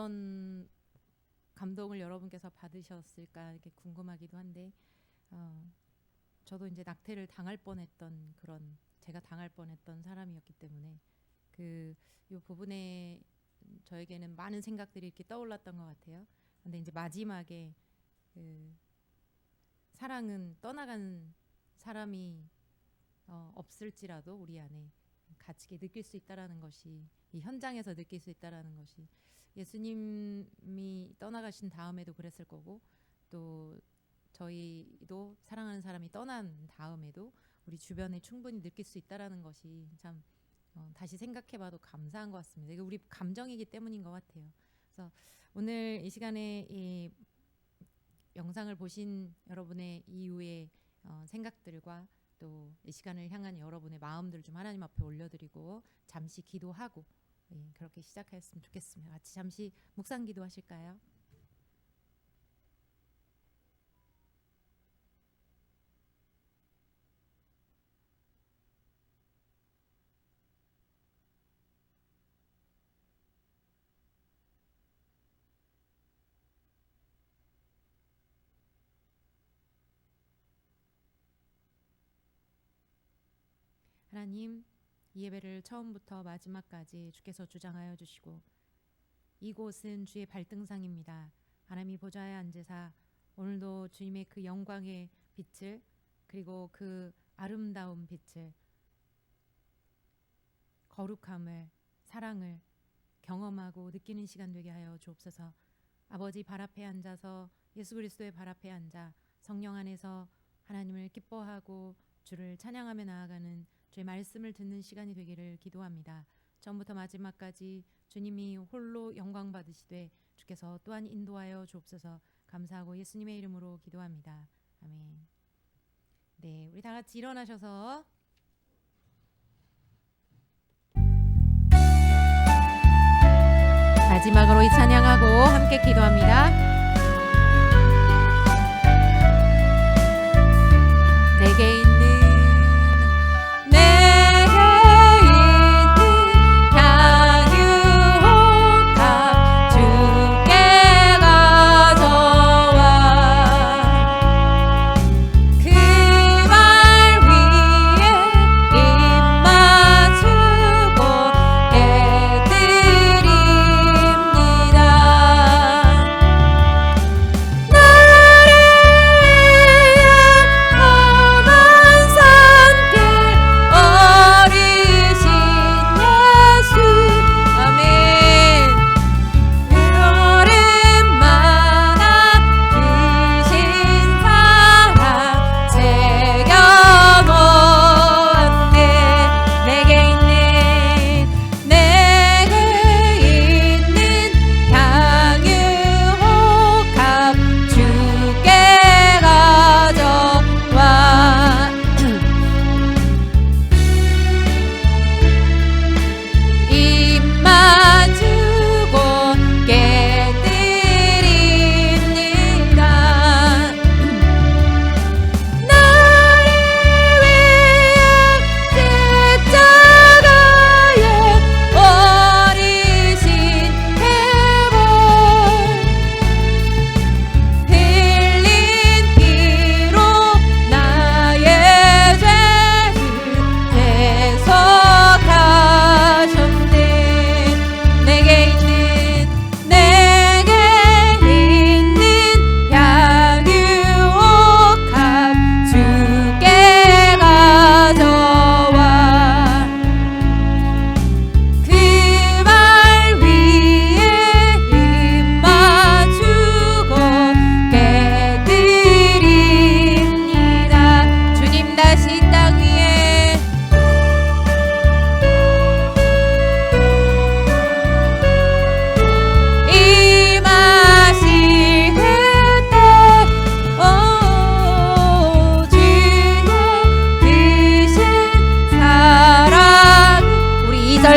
어떤 감동을 여러분께서 받으셨을까 이렇게 궁금하기도 한데 저도 이제 낙태를 당할 뻔했던 그런 제가 당할 뻔했던 사람이었기 때문에 이 부분에 저에게는 많은 생각들이 이렇게 떠올랐던 것 같아요. 근데 이제 마지막에 사랑은 떠나간 사람이 없을지라도 우리 안에 같이 느낄 수 있다라는 것이 이 현장에서 느낄 수 있다라는 것이 예수님이 떠나가신 다음에도 그랬을 거고 또 저희도 사랑하는 사람이 떠난 다음에도 우리 주변에 충분히 느낄 수 있다라는 것이 참 다시 생각해봐도 감사한 것 같습니다. 이게 우리 감정이기 때문인 것 같아요. 그래서 오늘 이 시간에 이 영상을 보신 여러분의 이후의 생각들과 또 이 시간을 향한 여러분의 마음들을 좀 하나님 앞에 올려드리고 잠시 기도하고 그렇게 시작했으면 좋겠습니다. 같이 잠시 묵상 기도하실까요? 하나님, 이 예배를 처음부터 마지막까지 주께서 주장하여 주시고 이곳은 주의 발등상입니다. 하나님이 보좌에 앉으사 오늘도 주님의 그 영광의 빛을 그리고 그 아름다운 빛을 거룩함을 사랑을 경험하고 느끼는 시간 되게 하여 주옵소서. 아버지 발 앞에 앉아서 예수 그리스도의 발 앞에 앉아 성령 안에서 하나님을 기뻐하고 주를 찬양하며 나아가는 주의 말씀을 듣는 시간이 되기를 기도합니다. 처음부터 마지막까지 주님이 홀로 영광 받으시되 주께서 또한 인도하여 주옵소서. 감사하고 예수님의 이름으로 기도합니다. 아멘. 네, 우리 다 같이 일어나셔서 마지막으로 이 찬양하고 함께 기도합니다. 내게 있는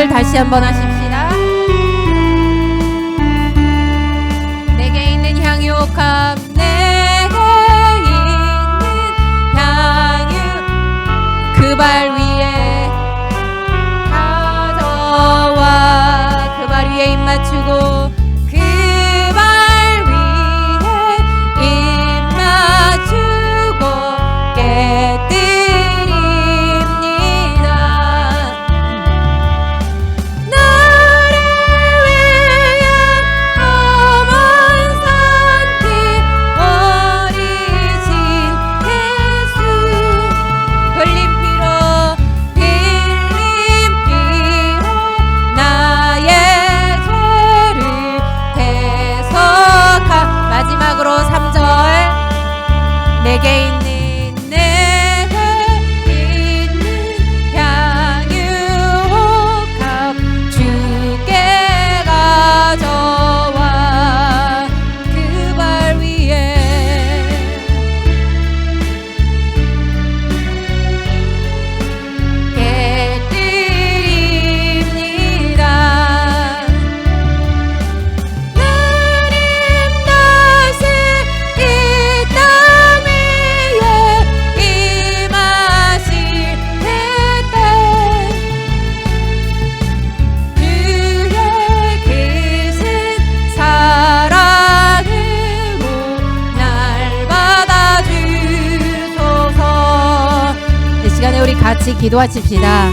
다시 한번 하십시다. 내게 있는 향유옥합 내게 있는 향유 그 발 위에 가져와 그 발 위에 입 맞추고 그 우리 같이 기도하십시다.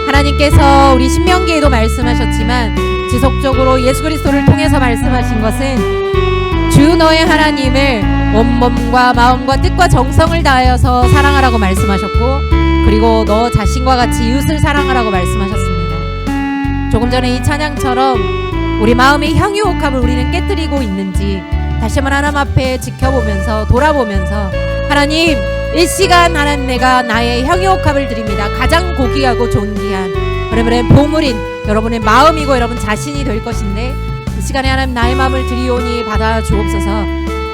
하나님께서 우리 신명기에도 말씀하셨지만 지속적으로 예수 그리스도를 통해서 말씀하신 것은 주 너의 하나님을 온 몸과 마음과 뜻과 정성을 다하여서 사랑하라고 말씀하셨고, 그리고 너 자신과 같이 이웃을 사랑하라고 말씀하셨습니다. 조금 전에 이 찬양처럼 우리 마음의 향유옥합을 우리는 깨뜨리고 있는지 다시 한번 하나님 앞에 지켜보면서 돌아보면서, 하나님 이 시간 하나님 내가 나의 향유옥합을 드립니다. 가장 고귀하고 존귀한 여러분의 보물인 여러분의 마음이고 여러분 자신이 될 것인데, 이 시간에 하나님 나의 마음을 드리오니 받아 주옵소서.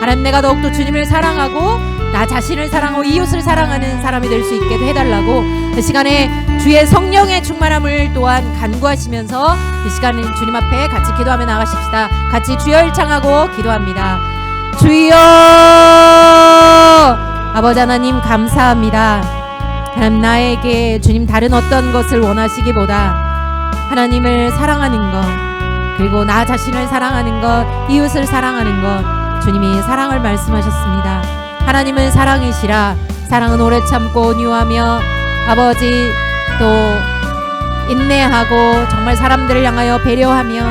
하나님 내가 더욱더 주님을 사랑하고 나 자신을 사랑하고 이웃을 사랑하는 사람이 될 수 있게 해달라고 이 시간에 주의 성령의 충만함을 또한 간구하시면서 이 시간은 주님 앞에 같이 기도하며 나가십시다. 같이 주여 일창하고 기도합니다. 주여 아버지 하나님 감사합니다. 하나님 나에게 주님 다른 어떤 것을 원하시기보다 하나님을 사랑하는 것, 그리고 나 자신을 사랑하는 것, 이웃을 사랑하는 것, 주님이 사랑을 말씀하셨습니다. 하나님은 사랑이시라. 사랑은 오래 참고 온유하며 아버지 또 인내하고 정말 사람들을 향하여 배려하며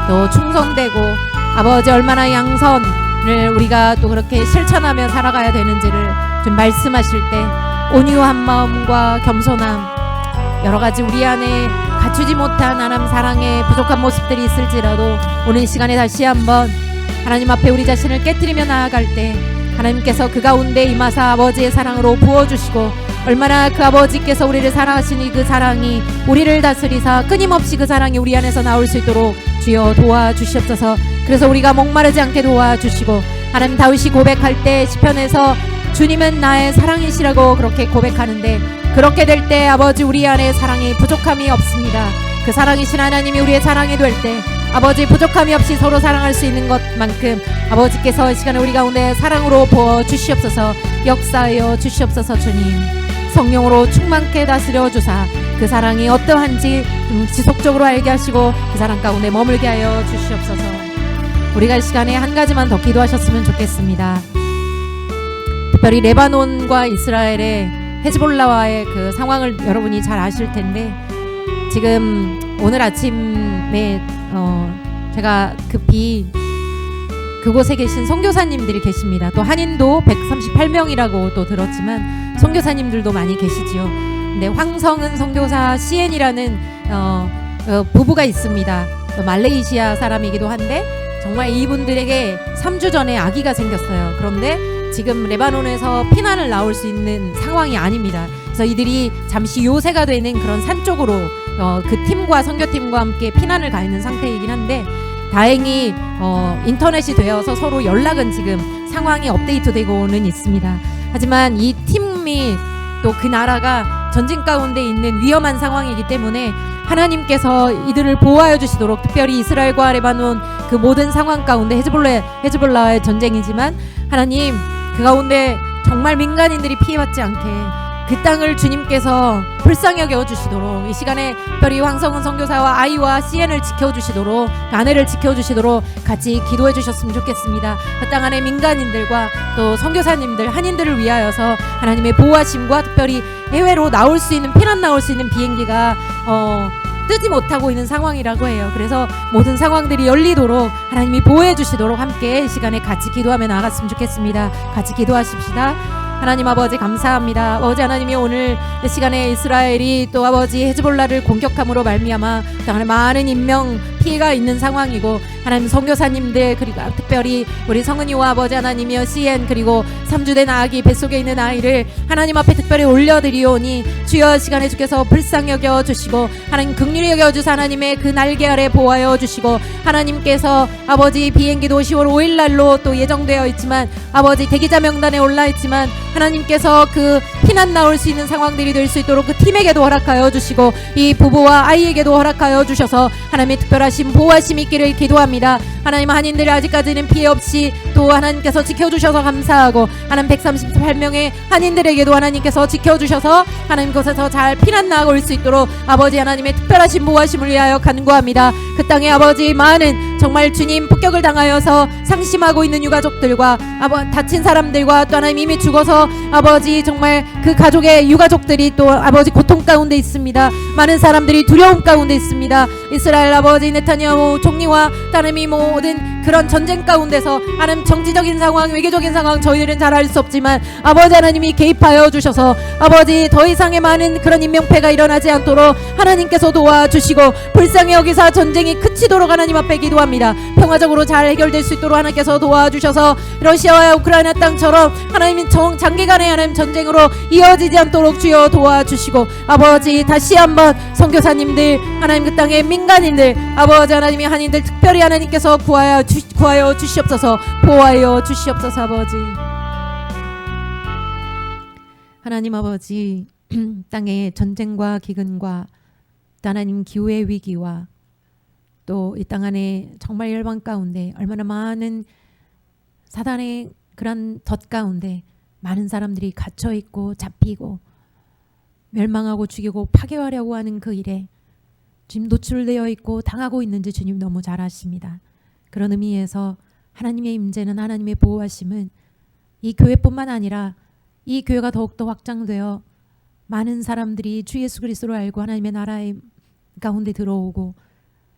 또 충성되고 아버지 얼마나 양선을 우리가 또 그렇게 실천하며 살아가야 되는지를 좀 말씀하실 때 온유한 마음과 겸손함, 여러 가지 우리 안에 갖추지 못한 하나님 사랑의 부족한 모습들이 있을지라도 오늘 이 시간에 다시 한번 하나님 앞에 우리 자신을 깨트리며 나아갈 때 하나님께서 그 가운데 임하사 아버지의 사랑으로 부어주시고, 얼마나 그 아버지께서 우리를 사랑하시니 그 사랑이 우리를 다스리사 끊임없이 그 사랑이 우리 안에서 나올 수 있도록 주여 도와주시옵소서. 그래서 우리가 목마르지 않게 도와주시고, 하나님 다윗이 고백할 때 시편에서 주님은 나의 사랑이시라고 그렇게 고백하는데, 그렇게 될 때 아버지 우리 안에 사랑이 부족함이 없습니다. 그 사랑이신 하나님이 우리의 사랑이 될 때 아버지 부족함이 없이 서로 사랑할 수 있는 것만큼 아버지께서 이 시간에 우리 가운데 사랑으로 부어주시옵소서. 역사하여 주시옵소서. 주님 성령으로 충만케 다스려 주사 그 사랑이 어떠한지 지속적으로 알게 하시고 그 사랑 가운데 머물게 하여 주시옵소서. 우리가 이 시간에 한 가지만 더 기도하셨으면 좋겠습니다. 특별히 레바논과 이스라엘의 헤즈볼라와의 그 상황을 여러분이 잘 아실 텐데, 지금 오늘 아침에 제가 급히 그곳에 계신 선교사님들이 계십니다. 또 한인도 138명이라고 또 들었지만 선교사님들도 많이 계시지요. 근데 황성은 선교사 CN이라는 부부가 있습니다. 말레이시아 사람이기도 한데 정말 이분들에게 3주 전에 아기가 생겼어요. 그런데 지금 레바논에서 피난을 나올 수 있는 상황이 아닙니다. 그래서 이들이 잠시 요새가 되는 그런 산 쪽으로 그 팀과 선교팀과 함께 피난을 가 있는 상태이긴 한데, 다행히 인터넷이 되어서 서로 연락은 지금 상황이 업데이트되고는 있습니다. 하지만 이 팀이 또 그 나라가 전쟁 가운데 있는 위험한 상황이기 때문에 하나님께서 이들을 보호하여 주시도록, 특별히 이스라엘과 레바논 그 모든 상황 가운데 헤즈볼라의 전쟁이지만 하나님 그 가운데 정말 민간인들이 피해받지 않게 그 땅을 주님께서 불쌍히 여겨주시도록, 이 시간에 특별히 황성은 선교사와 아이와 CN을 지켜주시도록, 아내를 지켜주시도록 같이 기도해 주셨으면 좋겠습니다. 그 땅 안에 민간인들과 또 선교사님들, 한인들을 위하여서 하나님의 보호하심과, 특별히 해외로 나올 수 있는, 피난 나올 수 있는 비행기가 뜨지 못하고 있는 상황이라고 해요. 그래서 모든 상황들이 열리도록 하나님이 보호해 주시도록 함께 이 시간에 같이 기도하며 나갔으면 좋겠습니다. 같이 기도하십시다. 하나님 아버지 감사합니다. 아버지 하나님이 오늘 이 시간에 이스라엘이 또 아버지 헤즈볼라를 공격함으로 말미암아 많은 인명 피해가 있는 상황이고, 하나님 선교사님들, 그리고 특별히 우리 성은이와 아버지 하나님이여 CN, 그리고 3주 된 아기, 뱃속에 있는 아이를 하나님 앞에 특별히 올려드리오니 주여 시간에 주께서 불쌍히 여겨 주시고 하나님 긍휼히 여겨 주사 하나님의 그 날개 아래 보호하여 주시고, 하나님께서 아버지 비행기도 10월 5일 날로 또 예정되어 있지만 아버지 대기자 명단에 올라 있지만 하나님께서 그 피난 나올 수 있는 상황들이 될 수 있도록 그 팀에게도 허락하여 주시고 이 부부와 아이에게도 허락하여 주셔서 하나님의 특별하신 보호하심 있기를 기도합니다. 하나님 한인들이 아직까지는 피해 없이 또 하나님께서 지켜주셔서 감사하고 하나님 138명의 한인들에게도 하나님께서 지켜주셔서 하나님 곳에서 잘 피난 나가 올 수 있도록 아버지 하나님의 특별하신 보호하심을 위하여 간구합니다. 그 땅에 아버지 많은 정말 주님 폭격을 당하여서 상심하고 있는 유가족들과 다친 사람들과 또 하나님 이미 죽어서 아버지 정말 그 가족의 유가족들이 또 아버지 고통 가운데 있습니다. 많은 사람들이 두려움 가운데 있습니다. 이스라엘 아버지 네타냐후 총리와 하나님이 모든 그런 전쟁 가운데서 하나님 정치적인 상황 외교적인 상황 저희들은 잘 알 수 없지만 아버지 하나님이 개입하여 주셔서 아버지 더 이상의 많은 그런 인명패가 일어나지 않도록 하나님께서 도와주시고 불쌍히 여기사 전쟁이 그치도록 하나님 앞에 기도합니다. 평화적으로 잘 해결될 수 있도록 하나님께서 도와주셔서 러시아와 우크라이나 땅처럼 하나님 장기간의 하나님 전쟁으로 이어지지 않도록 주여 도와주시고 아버지 다시 한번 선교사님들 하나님 그 땅의 민간인들 아버지 하나님이 한인들 특별히 하나님께서 구하여 주시옵소서 보호하여 주시옵소서. 아버지 하나님 아버지 땅의 전쟁과 기근과 하나님 기후의 위기와 또 이 땅 안에 정말 열방 가운데 얼마나 많은 사단의 그런 덫 가운데 많은 사람들이 갇혀 있고 잡히고 멸망하고 죽이고 파괴하려고 하는 그 일에 지금 노출되어 있고 당하고 있는지 주님 너무 잘 아십니다. 그런 의미에서 하나님의 임재는 하나님의 보호하심은 이 교회뿐만 아니라 이 교회가 더욱더 확장되어 많은 사람들이 주 예수 그리스도를 알고 하나님의 나라의 가운데 들어오고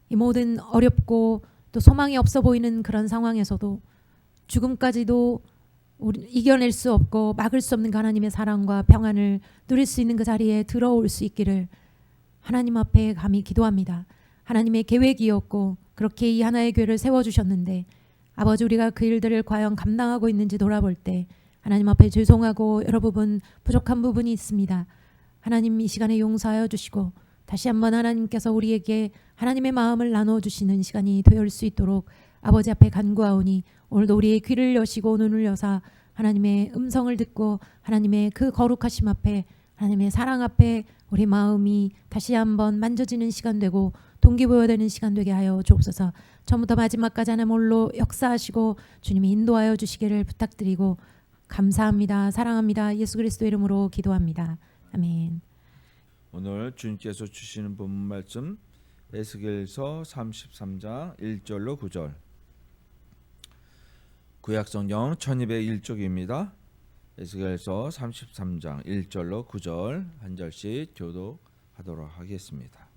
이 모든 어렵고 또 소망이 없어 보이는 그런 상황에서도 죽음까지도 이겨낼 수 없고 막을 수 없는 하나님의 사랑과 평안을 누릴 수 있는 그 자리에 들어올 수 있기를 하나님 앞에 감히 기도합니다. 하나님의 계획이었고 그렇게 이 하나의 교회를 세워주셨는데 아버지 우리가 그 일들을 과연 감당하고 있는지 돌아볼 때 하나님 앞에 죄송하고 여러 부분 부족한 부분이 있습니다. 하나님 이 시간에 용서하여 주시고 다시 한번 하나님께서 우리에게 하나님의 마음을 나눠주시는 시간이 되올 수 있도록 아버지 앞에 간구하오니 오늘도 우리의 귀를 여시고 눈을 여사 하나님의 음성을 듣고 하나님의 그 거룩하심 앞에 하나님의 사랑 앞에 우리 마음이 다시 한번 만져지는 시간 되고 동기부여되는 시간 되게 하여 주옵소서. 처음부터 마지막까지 하나님 홀로 역사하시고 주님이 인도하여 주시기를 부탁드리고 감사합니다. 사랑합니다. 예수 그리스도 이름으로 기도합니다. 아멘. 오늘 주님께서 주시는 본문 말씀 에스겔서 33장 1절로 9절 구약성경 1201쪽입니다. 에스겔서 33장 1절로 9절 한 절씩 교독하도록 하겠습니다.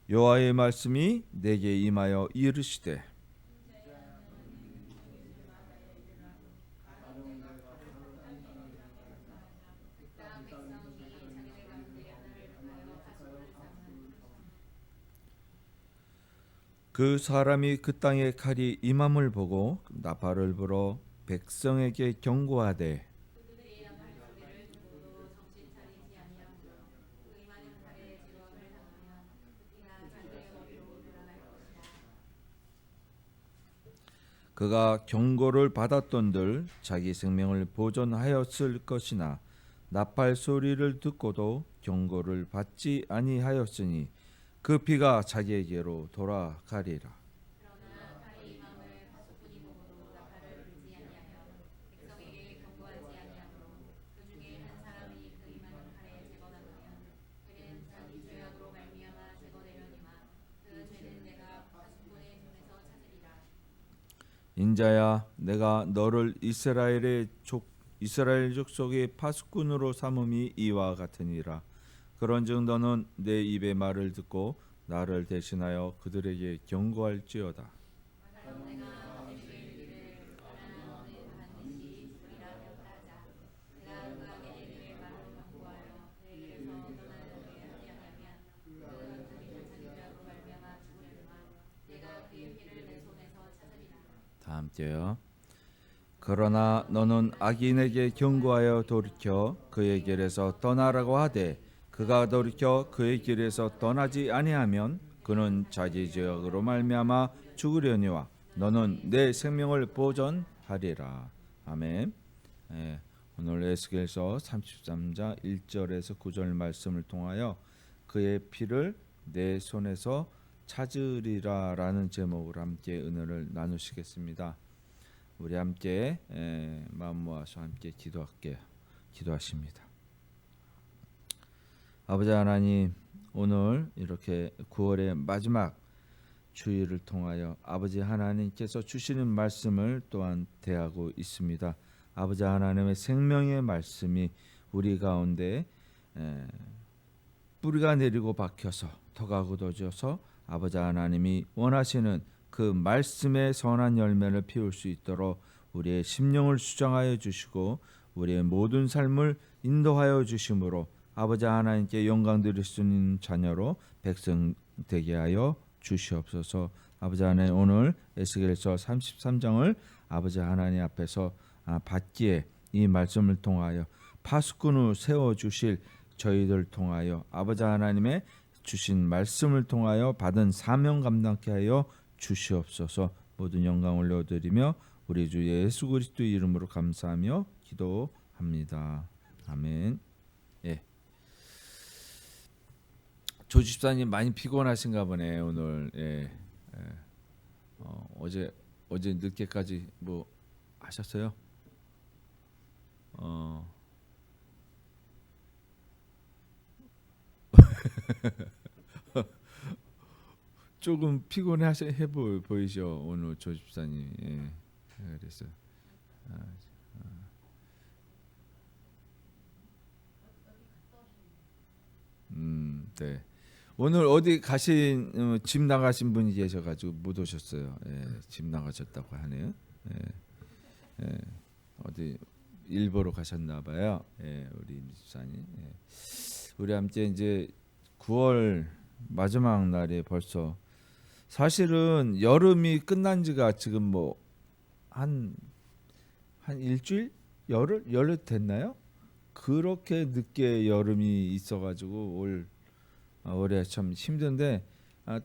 여호와의 말씀이 내게 임하여 이르시되 그 사람이 그 땅에 칼이 임함을 보고 나팔을 불어 백성에게 경고하되 그가 경고를 받았던들 자기 생명을 보존하였을 것이나 나팔 소리를 듣고도 경고를 받지 아니하였으니 그 피가 자기에게로 돌아가리라. 인자야, 내가 너를 이스라엘 족속의 파수꾼으로 삼음이 이와 같으니라. 그런즉 너는 내 입의 말을 듣고 나를 대신하여 그들에게 경고할지어다. 다 함께요. 그러나 너는 악인에게 경고하여 돌이켜 그의 길에서 떠나라고 하되 그가 돌이켜 그의 길에서 떠나지 아니하면 그는 자기 죄악으로 말미암아 죽으려니와 너는 내 생명을 보존하리라. 아멘. 오늘 에스겔서 33장 1절에서 9절 말씀을 통하여 그의 피를 내 손에서 찾으리라라는 제목으로 함께 은혜를 나누시겠습니다. 우리 함께 마음 모아서 함께 기도하십니다. 아버지 하나님, 오늘 이렇게 9월의 마지막 주일을 통하여 아버지 하나님께서 주시는 말씀을 또한 대하고 있습니다. 아버지 하나님의 생명의 말씀이 우리 가운데 뿌리가 내리고 박혀서 터가 굳어져서 아버지 하나님이 원하시는 그 말씀의 선한 열매를 피울 수 있도록 우리의 심령을 수정하여 주시고 우리의 모든 삶을 인도하여 주심으로 아버지 하나님께 영광 드릴 수 있는 자녀로 백성 되게 하여 주시옵소서. 아버지 하나님, 오늘 에스겔서 33장을 아버지 하나님 앞에서 받기에 이 말씀을 통하여 파수꾼을 세워주실 저희들 통하여 아버지 하나님의 주신 말씀을 통하여 받은 사명 감당케 하여 주시옵소서. 모든 영광 올려드리며 우리 주 예수 그리스도의 이름으로 감사하며 기도합니다. 아멘. 예. 조 집사님 많이 피곤하신가 보네 오늘. 예. 어제 늦게까지 뭐 하셨어요? 조금 피곤해 보이죠 오늘 조 집사님. 예. 그래서 네. 오늘 어디 가신 집 나가신 분이 계셔가지고 못 오셨어요. 예, 집 나가셨다고 하네요. 예, 예, 어디 일보러 가셨나 봐요. 예, 우리 집사님. 예. 우리 함께 이제 9월 마지막 날에 벌써 사실은 여름이 끝난 지가 지금 뭐 한 일주일 열흘 됐나요? 그렇게 늦게 여름이 있어가지고 올해 참 힘든데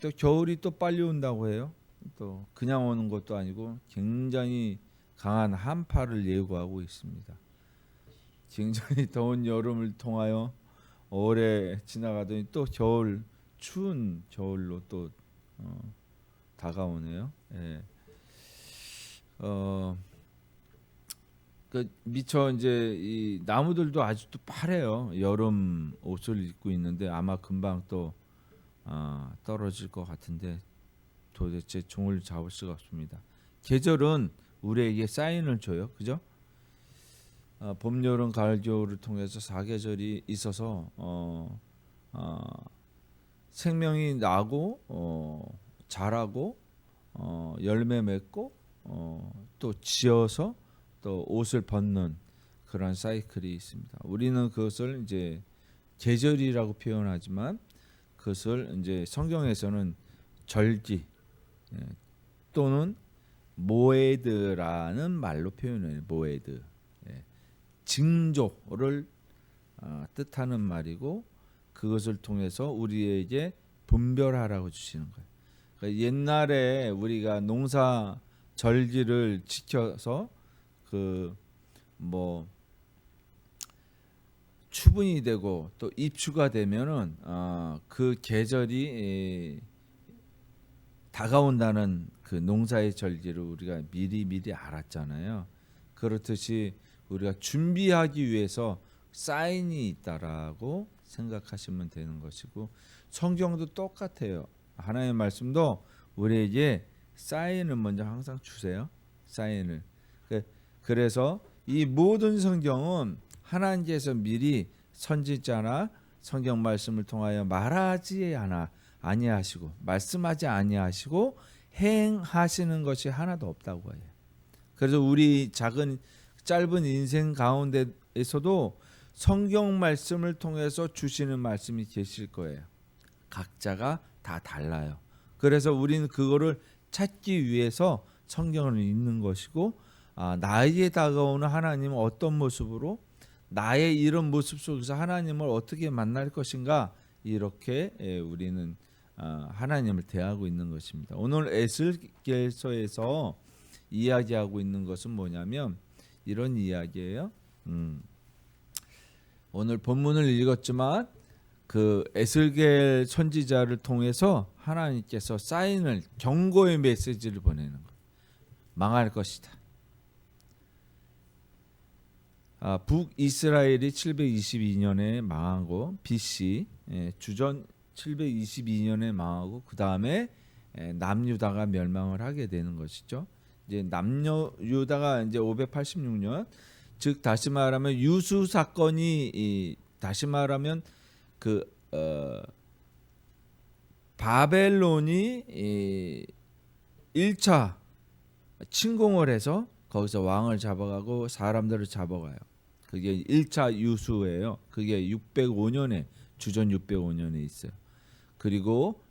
또 겨울이 또 빨리 온다고 해요. 또 그냥 오는 것도 아니고 굉장히 강한 한파를 예고하고 있습니다. 굉장히 더운 여름을 통하여 올해 지나가더니 또 추운 겨울로 또 다가오네요. 예. 그 미처 이제 이 나무들도 아직도 파래요. 여름 옷을 입고 있는데 아마 금방 또 떨어질 것 같은데 도대체 종을 잡을 수가 없습니다. 계절은 우리에게 사인을 줘요, 그죠? 봄, 여름, 가을, 겨울을 통해서 4계절이 있어서 생명이 나고 자라고 열매 맺고 또 지어서 또 옷을 벗는 그런 사이클이 있습니다. 우리는 그것을 이제 계절이라고 표현하지만 그것을 이제 성경에서는 절기 또는 모에드라는 말로 표현해요. 모에드. 징조를 뜻하는 말이고 그것을 통해서 우리에게 분별하라고 주시는 거예요. 그러니까 옛날에 우리가 농사 절기를 지켜서 추분이 되고 또 입추가 되면은 그 계절이 다가온다는 그 농사의 절기를 우리가 미리 알았잖아요. 그렇듯이 우리가 준비하기 위해서 사인이 있다라고 생각하시면 되는 것이고 성경도 똑같아요. 하나님의 말씀도 우리에게 사인을 먼저 항상 주세요. 사인을. 그래서 이 모든 성경은 하나님께서 미리 선지자나 성경 말씀을 통하여 말하지 아니하시고 말씀하지 아니하시고 행하시는 것이 하나도 없다고 해요. 그래서 우리 짧은 인생 가운데에서도 성경 말씀을 통해서 주시는 말씀이 계실 거예요. 각자가 다 달라요. 그래서 우리는 그거를 찾기 위해서 성경을 읽는 것이고 나에게 다가오는 하나님은 어떤 모습으로 나의 이런 모습 속에서 하나님을 어떻게 만날 것인가 이렇게 우리는 하나님을 대하고 있는 것입니다. 오늘 에스겔서에서 이야기하고 있는 것은 뭐냐면 이런 이야기예요. 오늘 본문을 읽었지만 그 에스겔 선지자를 통해서 하나님께서 사인을 경고의 메시지를 보내는 거예요. 망할 것이다. 북이스라엘이 722년에 망하고 BC 주전 722년에 망하고 그 다음에 남유다가 멸망을 하게 되는 것이죠. 이제 남유다가 이제 586년, 즉 다시 말하면 유수 사건이 다시 말하면 그 바벨론이 1차 침공을 해서 거기서 왕을 잡아가고 사람들을 잡아가요. 그게 1차 유수예요. 그게 605년에 주전 605년에 있어요. 그리고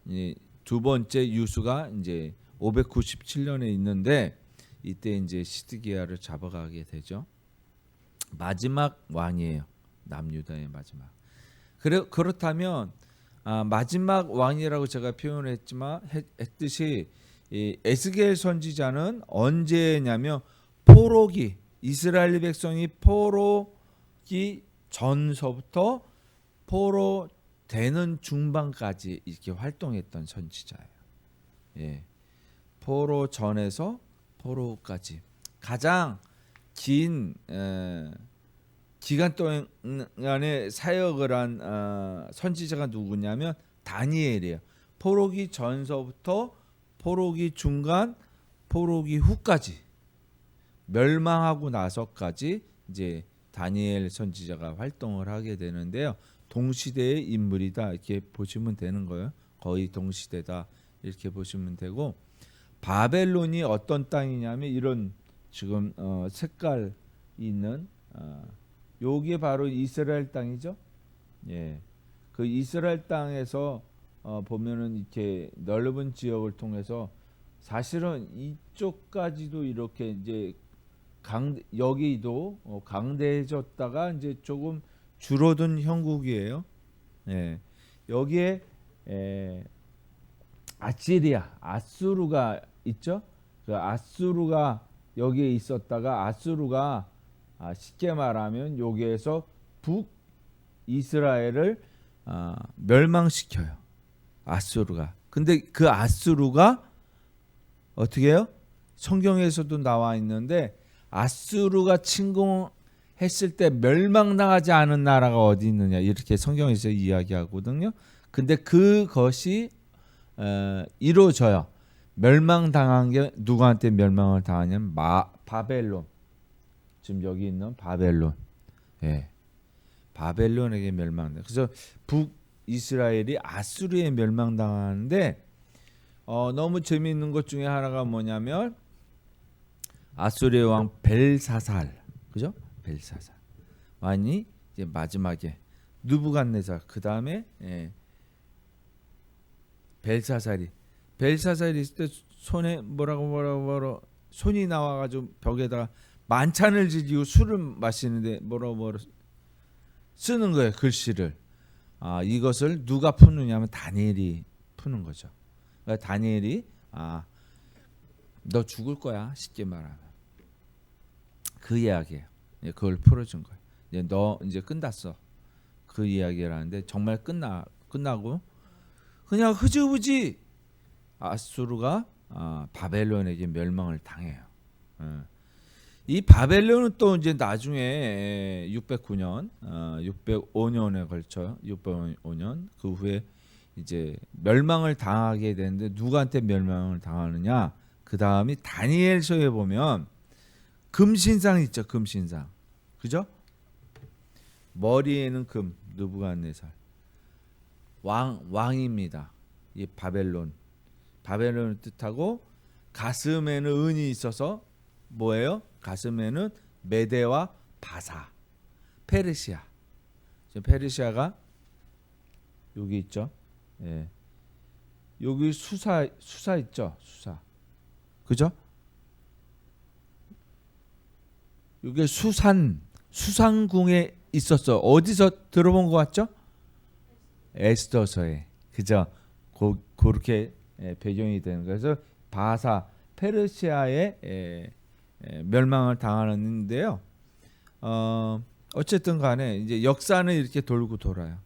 두 번째 유수가 이제 597년에 있는데 이때 이제 시드기야를 잡아가게 되죠. 마지막 왕이에요. 남유다의 마지막. 그렇다면 마지막 왕이라고 제가 했듯이 이 에스겔 선지자는 언제냐면 포로기 이스라엘 백성이 포로기 전서부터 포로 되는 중반까지 이렇게 활동했던 선지자예요. 예. 포로 전에서 포로까지 가장 긴 기간 동안에 사역을 한 선지자가 누구냐면 다니엘이에요. 포로기 전서부터 포로기 중간, 포로기 후까지 멸망하고 나서까지 이제 다니엘 선지자가 활동을 하게 되는데요. 동시대의 인물이다 이렇게 보시면 되는 거예요. 거의 동시대다 이렇게 보시면 되고, 바벨론이 어떤 땅이냐면 이런 지금 색깔 있는 요게 바로 이스라엘 땅이죠. 예, 그 이스라엘 땅에서 보면은 이렇게 넓은 지역을 통해서 사실은 이쪽까지도 이렇게 이제 여기도 강대해졌다가 이제 조금 줄어든 형국이에요. 예, 여기에 아수르가 있죠. 그 아수르가 여기에 있었다가 아수르가 쉽게 말하면 여기에서 북이스라엘을 멸망시켜요. 아수르가. 근데 그 아수르가 어떻게 해요? 성경에서도 나와 있는데 아수르가 침공했을 때 멸망당하지 않은 나라가 어디 있느냐 이렇게 성경에서 이야기하거든요. 근데 그것이 이루어져요. 멸망당한 게 누구한테 멸망을 당하냐면 바벨론. 지금 여기 있는 바벨론. 예. 바벨론에게 멸망당. 그래서 북이스라엘이 아수르에 멸망당하는데 너무 재미있는 것 중에 하나가 뭐냐면 아수르의 왕 벨사살. 그죠? 벨사살. 왕이 이제 마지막에 느부갓네살. 그다음에 벨사살이 있을 때 손에 뭐라고 손이 나와가지고 벽에다가 만찬을 지지고 술을 마시는데 뭐라고 쓰는 거예요. 글씨를. 이것을 누가 푸느냐면 다니엘이 푸는 거죠. 그러니까 다니엘이 너 죽을 거야 쉽게 말하면 그 이야기예요. 그걸 풀어준 거예요. 너 이제 끝났어. 그 이야기를 하는데 정말 끝나고 그냥 흐지부지 아수르가 바벨론에게 멸망을 당해요. 이 바벨론은 또 이제 나중에 605년에 걸쳐 605년 그 후에 이제 멸망을 당하게 되는데 누구한테 멸망을 당하느냐? 그 다음이 다니엘서에 보면 금신상 있죠, 금신상, 그죠? 머리에는 금, 느부갓네살 왕입니다. 이 바벨론을 뜻하고 가슴에는 은이 있어서 뭐예요? 가슴에는 메대와 바사, 페르시아. 페르시아가 여기 있죠. 예. 여기 수사 있죠. 수사. 그죠? 이게 수상궁에 있었어. 어디서 들어본 것 같죠? 에스더서에. 그죠? 그렇게 배경이 되는 거예요. 그래서 바사, 페르시아의 멸망을 당하는데요. 어쨌든 간에 이제 역사는 이렇게 돌고 돌아요.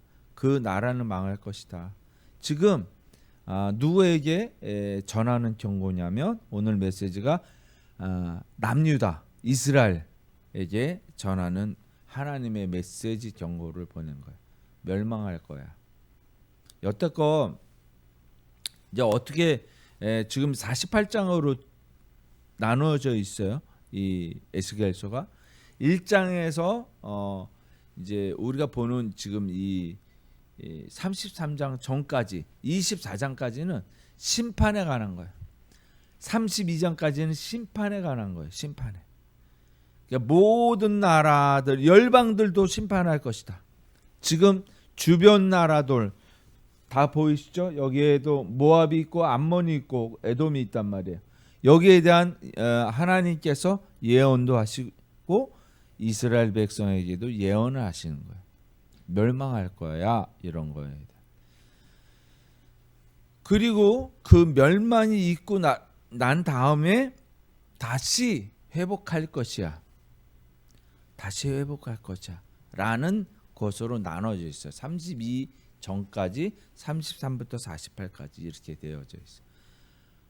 그 나라는 망할 것이다. 지금 누구에게 전하는 경고냐면 오늘 메시지가 남유다 이스라엘에게 전하는 하나님의 메시지 경고를 보낸 거예요. 멸망할 거야. 여태껏 이제 어떻게 지금 48장으로 나누어져 있어요. 이 에스겔서가 1장에서 이제 우리가 보는 지금 이 33장 전까지 24장까지는 심판에 관한 거예요. 32장까지는 심판에 관한 거예요. 심판에. 그러니까 모든 나라들 열방들도 심판할 것이다. 지금 주변 나라들 다 보이시죠? 여기에도 모압이 있고 암몬이 있고 에돔이 있단 말이에요. 여기에 대한 하나님께서 예언도 하시고 이스라엘 백성에게도 예언을 하시는 거예요. 멸망할 거야 이런 거예요. 그리고 그 멸망이 있고 난 다음에 다시 회복할 것이야. 다시 회복할 것이야 라는 것으로 나눠져 있어요. 32 전까지 33부터 48까지 이렇게 되어져 있어요.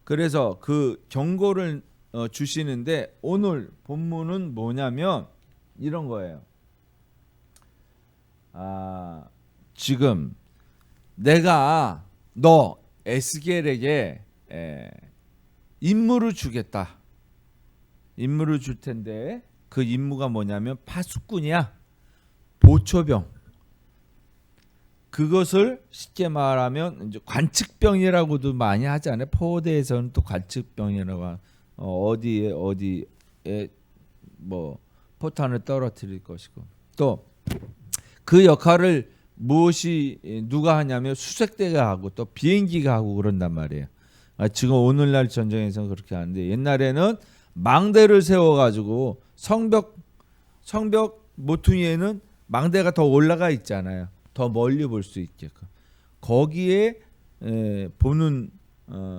그래서 그 경고를 주시는데 오늘 본문은 뭐냐면 이런 거예요. 지금 내가 너 에스겔에게 임무를 주겠다. 임무를 줄 텐데 그 임무가 뭐냐면 파수꾼이야. 보초병. 그것을 쉽게 말하면 이제 관측병이라고도 많이 하잖아요. 포대에서는 또 관측병이라고 어디에 뭐 포탄을 떨어뜨릴 것이고 또 그 역할을 무엇이 누가 하냐면 수색대가 하고 또 비행기가 하고 그런단 말이에요. 지금 오늘날 전쟁에서는 그렇게 하는데 옛날에는 망대를 세워가지고 성벽 모퉁이에는 망대가 더 올라가 있잖아요. 더 멀리 볼 수 있게끔 거기에 보는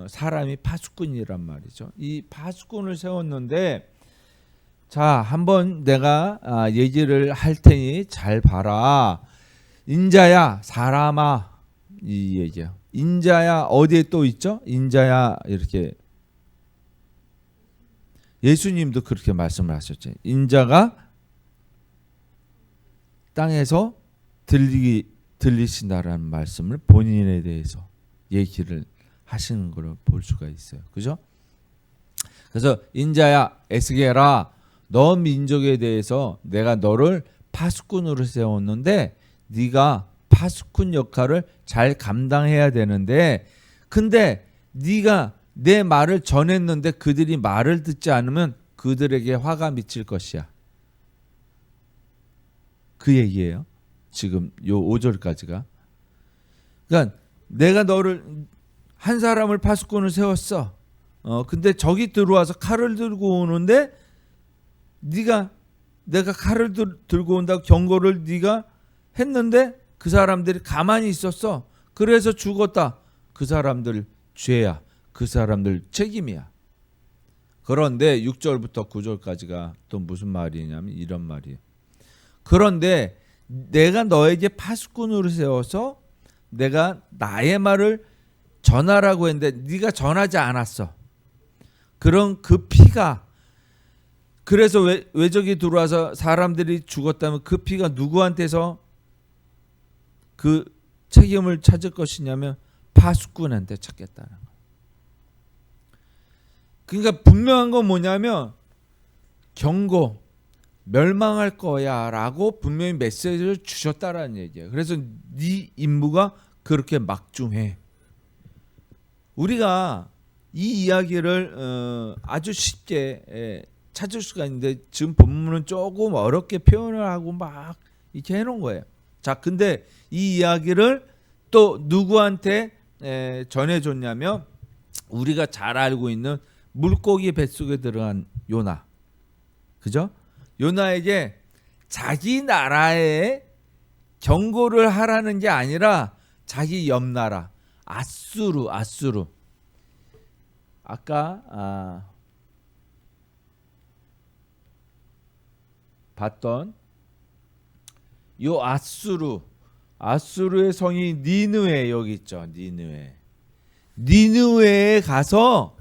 사람이 파수꾼이란 말이죠. 이 파수꾼을 세웠는데 자 한번 내가 얘기를 할 테니 잘 봐라. 인자야 사람아 이 얘기야. 인자야 어디에 또 있죠? 인자야 이렇게 예수님도 그렇게 말씀을 하셨죠. 인자가 땅에서 들리신다라는 말씀을 본인에 대해서 얘기를 하시는 걸 볼 수가 있어요. 그죠? 그래서 인자야 에스겔아 너 민족에 대해서 내가 너를 파수꾼으로 세웠는데 네가 파수꾼 역할을 잘 감당해야 되는데 근데 네가 내 말을 전했는데 그들이 말을 듣지 않으면 그들에게 화가 미칠 것이야. 그 얘기예요. 지금 요 5절까지가. 그러니까 내가 너를 한 사람을 파수꾼을 세웠어. 근데 적이 들어와서 칼을 들고 오는데 내가 칼을 들고 온다고 경고를 네가 했는데 그 사람들이 가만히 있었어. 그래서 죽었다. 그 사람들 죄야. 그 사람들 책임이야. 그런데 6절부터 9절까지가 또 무슨 말이냐면 이런 말이에요. 그런데 내가 너에게 파수꾼으로 세워서 내가 나의 말을 전하라고 했는데 네가 전하지 않았어. 그런 그 피가 그래서 외적이 들어와서 사람들이 죽었다면 그 피가 누구한테서 그 책임을 찾을 것이냐면 파수꾼한테 찾겠다는 거예요. 그러니까 분명한 건 뭐냐면 경고 멸망할 거야 라고 분명히 메시지를 주셨다라는 얘기예요. 그래서 네 임무가 그렇게 막중해. 우리가 이 이야기를 아주 쉽게 찾을 수가 있는데 지금 본문은 조금 어렵게 표현을 하고 막 이렇게 해놓은 거예요. 자, 근데 이 이야기를 또 누구한테 전해줬냐면 우리가 잘 알고 있는 물고기 뱃속에 들어간 요나. 그죠? 요나에게 자기 나라에 경고를 하라는 게 아니라 자기 옆 나라 아수르 아까 봤던 요 아수르 아수르의 성이 니느웨 여기 있죠. 니느웨에 가서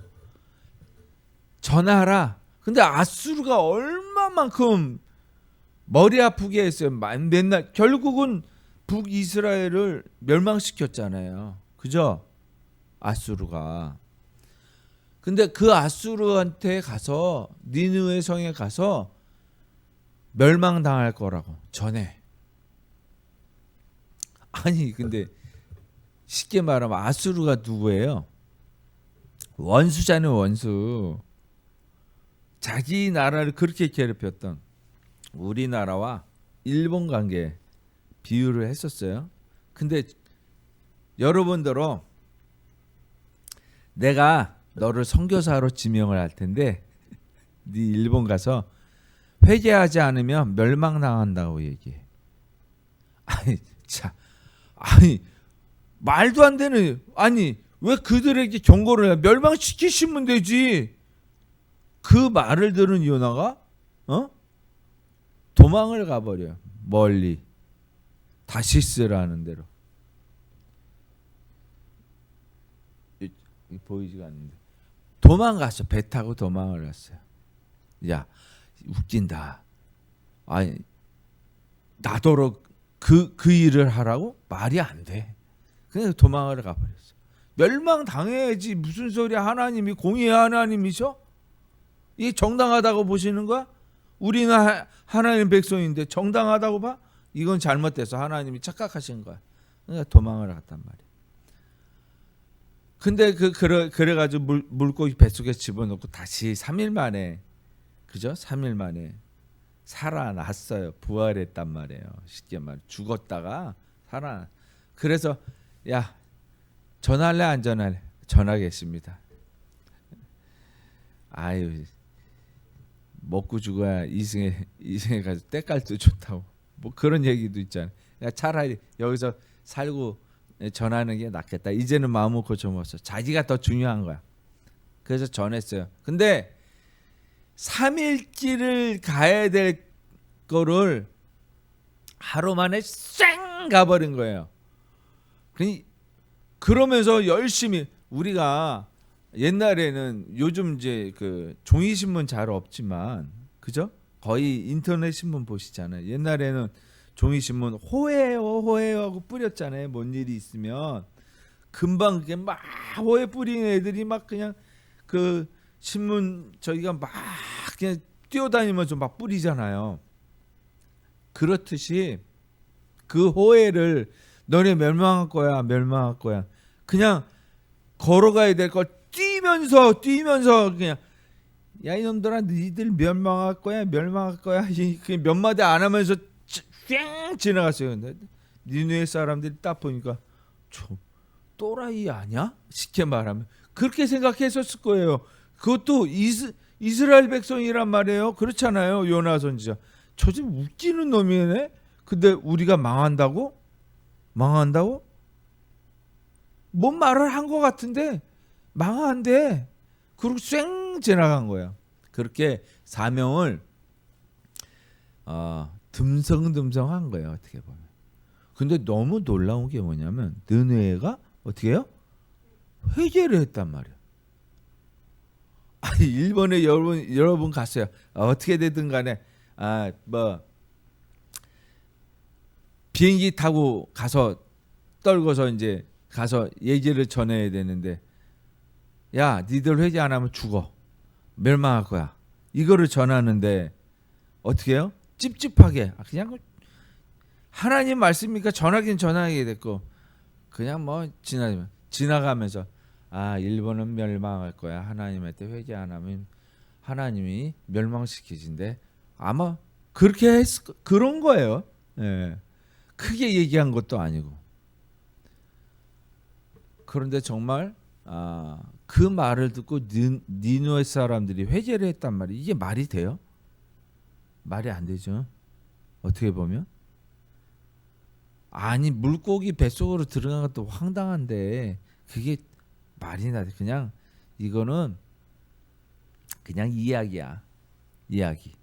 전하라. 근데 아수르가 얼마만큼 머리 아프게 했어요. 맨날 결국은 북이스라엘을 멸망시켰잖아요. 그죠? 아수르가. 근데 그 아수르한테 가서 니느웨 성에 가서 멸망당할 거라고 전해. 아니 근데 쉽게 말하면 아수르가 누구예요? 원수잖아요. 원수. 자기 나라를 그렇게 괴롭혔던 우리나라와 일본 관계 비유를 했었어요. 근데 여러분들은 내가 너를 선교사로 지명을 할 텐데 네 일본 가서 회개하지 않으면 멸망당한다고 얘기해. 아니 참, 아니 말도 안 되는. 아니 왜 그들에게 경고를 해? 멸망시키시면 되지. 그 말을 들은 요나가 도망을 가버려. 멀리 다시스라는 데로. 보이지가 않는데 도망갔어. 배 타고 도망을 갔어요. 야 웃긴다. 아니 나더러 그 일을 하라고? 말이 안 돼. 그냥 도망을 가버렸어. 멸망 당해야지. 무슨 소리야. 하나님이 공의의 하나님이셔? 이게 정당하다고 보시는 거야? 우리는 하나님 백성인데 정당하다고 봐? 이건 잘못돼서 하나님이 착각하신 거야. 그러니까 도망을 갔단 말이야. 근데 그래가지고 물고기 뱃속에 집어넣고 다시 3일 만에, 그죠? 3일 만에 살아났어요. 부활했단 말이에요. 쉽게 말 죽었다가 살아. 그래서 야 전할래 안 전할래? 전하겠습니다. 아유 먹고 죽어야 이승에 가서 때깔도 좋다고 뭐 그런 얘기도 있잖아요. 야 차라리 여기서 살고 전하는 게 낫겠다. 이제는 마음을 고쳐먹었어. 자기가 더 중요한 거야. 그래서 전했어요. 근데 3일길을 가야 될 거를 하루 만에 쌩 가버린 거예요. 그러면서 열심히 우리가 옛날에는 요즘 이제 그 종이 신문 잘 없지만 그죠? 거의 인터넷 신문 보시잖아요. 옛날에는 종이 신문 호해요 하고 뿌렸잖아요. 뭔 일이 있으면 금방 그게 막 호해 뿌리는 애들이 막 그냥 그 신문 저희가 막 그냥 뛰어다니면서 막 뿌리잖아요. 그렇듯이 그 호해를 너네 멸망할 거야. 그냥 걸어가야 될 걸 뛰면서 그냥 야 이놈들아 니들 멸망할 거야. 그냥 몇 마디 안 하면서 쌩 지나갔어요. 근데 니네 사람들이 딱 보니까 저 또라이 아니야? 쉽게 말하면 그렇게 생각했었을 거예요. 그것도 이스라엘 백성이란 말이에요. 그렇잖아요. 요나 선지자. 저 좀 웃기는 놈이네. 근데 우리가 망한다고? 뭔 말을 한 것 같은데 망한대. 그리고 쌩 지나간 거야. 그렇게 사명을 듬성듬성한 거예요. 어떻게 보면. 근데 너무 놀라운 게 뭐냐면 느느웨가 어떻게 해요? 회개를 했단 말이에요. 아니 일본에 여러분 갔어요. 어떻게 되든 간에 비행기 타고 가서 떨궈서 이제 가서 얘기를 전해야 되는데 야 니들 회개 안 하면 죽어. 멸망할 거야. 이거를 전하는데 어떻게 해요? 찝찝하게 그냥 하나님 말씀이니까 전하긴 전하게 됐고 그냥 뭐 지나가면서 일본은 멸망할 거야. 하나님한테 회개 안 하면 하나님이 멸망시키신데 아마 그렇게 그런 거예요. 예. 크게 얘기한 것도 아니고. 그런데 정말 그 말을 듣고 니느웨 사람들이 회개를 했단 말이에요. 이게 말이 돼요? 말이 안 되죠. 어떻게 보면. 아니 물고기 뱃속으로 들어간 것도 황당한데 그게 말이 나돼. 그냥 이거는 그냥 이야기야. 이야기.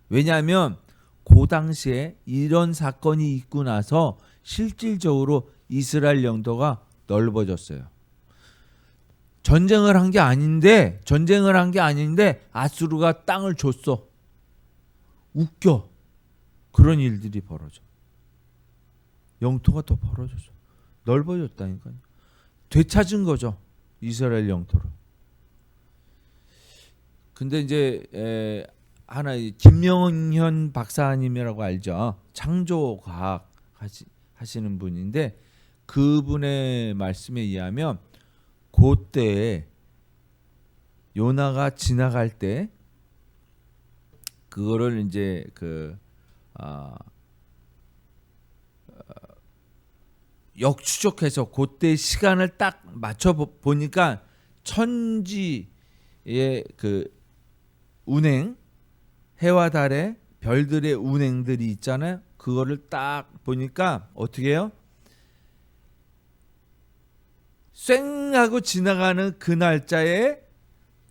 왜냐하면 그 당시에 이런 사건이 있고 나서 실질적으로 이스라엘 영토가 넓어졌어요. 전쟁을 한 게 아닌데 아수르가 땅을 줬어. 웃겨. 그런 일들이 벌어져. 영토가 더 벌어졌어. 넓어졌다니까요. 되찾은 거죠. 이스라엘 영토를. 근데 이제 하나 김영현 박사님이라고 알죠? 창조과학 하시는 분인데 그분의 말씀에 의하면 그때 요나가 지나갈 때 그거를 이제 역추적해서 그때 시간을 딱 맞춰 보니까 천지의 그 운행, 해와 달의 별들의 운행들이 있잖아요. 그거를 딱 보니까 어떻게 해요? 쇳 하고 지나가는 그 날짜에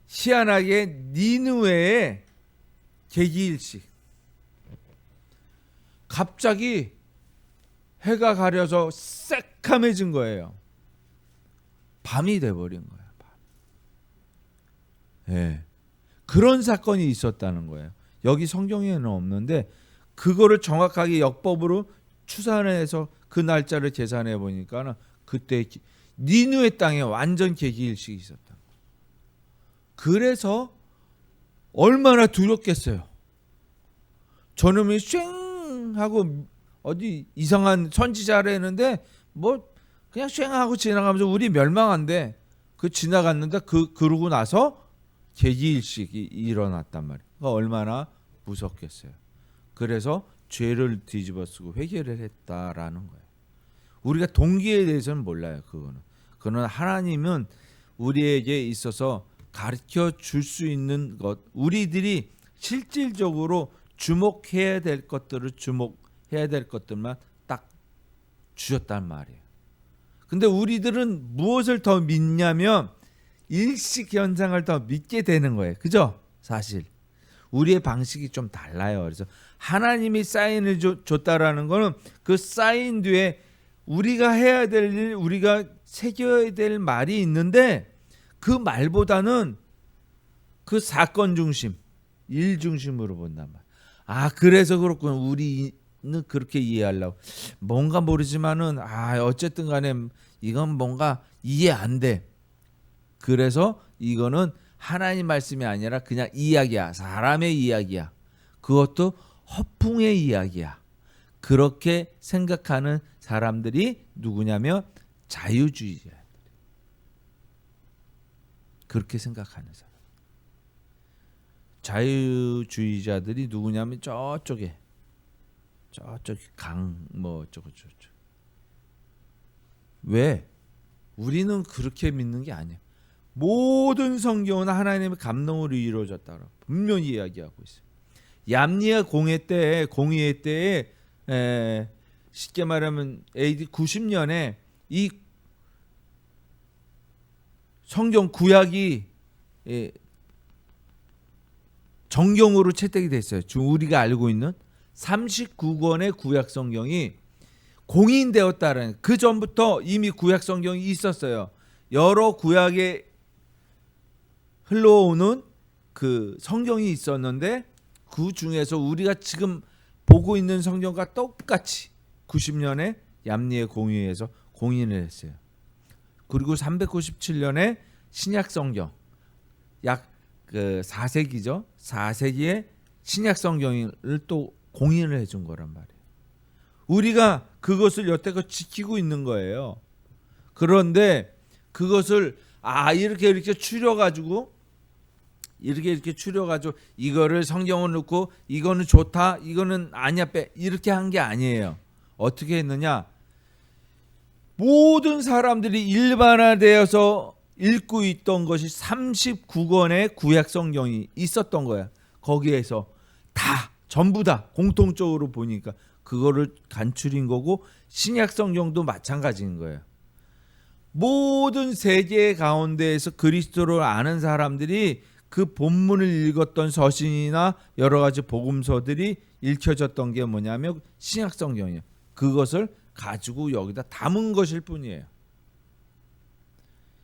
희한하게 니느웨의 개기일식 갑자기 해가 가려서 새카매진 거예요. 밤이 돼버린 거예요. 네. 그런 사건이 있었다는 거예요. 여기 성경에는 없는데 그거를 정확하게 역법으로 추산해서 그 날짜를 계산해 보니까는 그때 니느웨 땅에 완전 개기일식이 있었다. 그래서 얼마나 두렵겠어요. 저놈이 쉥 하고 어디 이상한 선지자를 했는데 뭐 그냥 쉥 하고 지나가면서 우리 멸망한대. 그 지나갔는데 그러고 나서 개기일식이 일어났단 말이에요. 그러니까 얼마나 무섭겠어요. 그래서 죄를 뒤집어쓰고 회개를 했다라는 거예요. 우리가 동기에 대해서는 몰라요. 그거는 하나님은 우리에게 있어서 가르쳐 줄 수 있는 것, 우리들이 실질적으로 주목해야 될 것들을 주목해야 될 것들만 딱 주셨단 말이에요. 근데 우리들은 무엇을 더 믿냐면 일식 현상을 더 믿게 되는 거예요. 그죠? 사실 우리의 방식이 좀 달라요. 그래서 하나님이 사인을 줬다라는 거는 그 사인 뒤에 우리가 해야 될 일, 우리가 새겨야 될 말이 있는데 그 말보다는 그 사건 중심, 일 중심으로 본단 말이에요. 아, 그래서 그렇구나. 우리는 그렇게 이해하려고. 뭔가 모르지만은 어쨌든 간에 이건 뭔가 이해 안 돼. 그래서 이거는 하나님 말씀이 아니라 그냥 이야기야. 사람의 이야기야. 그것도 허풍의 이야기야. 그렇게 생각하는 사람들이 누구냐면 자유주의자. 그렇게 생각하는 사람. 자유주의자들이 누구냐면 저쪽에 뭐 어쩌고 저쩌고. 왜? 우리는 그렇게 믿는 게 아니야. 모든 성경은 하나님의 감동으로 이루어졌다고 분명히 이야기하고 있어요. 얌리아 공의회 때에 쉽게 말하면 AD 90년에 이 성경 구약이 정경으로 채택이 됐어요. 지금 우리가 알고 있는 39권의 구약 성경이 공인되었다는, 그 전부터 이미 구약 성경이 있었어요. 여러 구약에 흘러오는 그 성경이 있었는데 그 중에서 우리가 지금 보고 있는 성경과 똑같이 90년에 얌리의 공의회에서 공인을 했어요. 그리고 397년에 신약 성경 약 4세기죠. 4세기에 신약 성경을 또 공인을 해준 거란 말이에요. 우리가 그것을 여태껏 지키고 있는 거예요. 그런데 그것을 이렇게 추려가지고 이거를 성경을 넣고 이거는 좋다, 이거는 아니야 빼, 이렇게 한 게 아니에요. 어떻게 했느냐? 모든 사람들이 일반화되어서 읽고 있던 것이 39권의 구약 성경이 있었던 거야. 거기에서 전부 다 공통적으로 보니까 그거를 간추린 거고, 신약 성경도 마찬가지인 거예요. 모든 세계 가운데에서 그리스도를 아는 사람들이 그 본문을 읽었던 서신이나 여러 가지 복음서들이 읽혀졌던 게 뭐냐면 신약 성경이에요. 그것을 가지고 여기다 담은 것일 뿐이에요.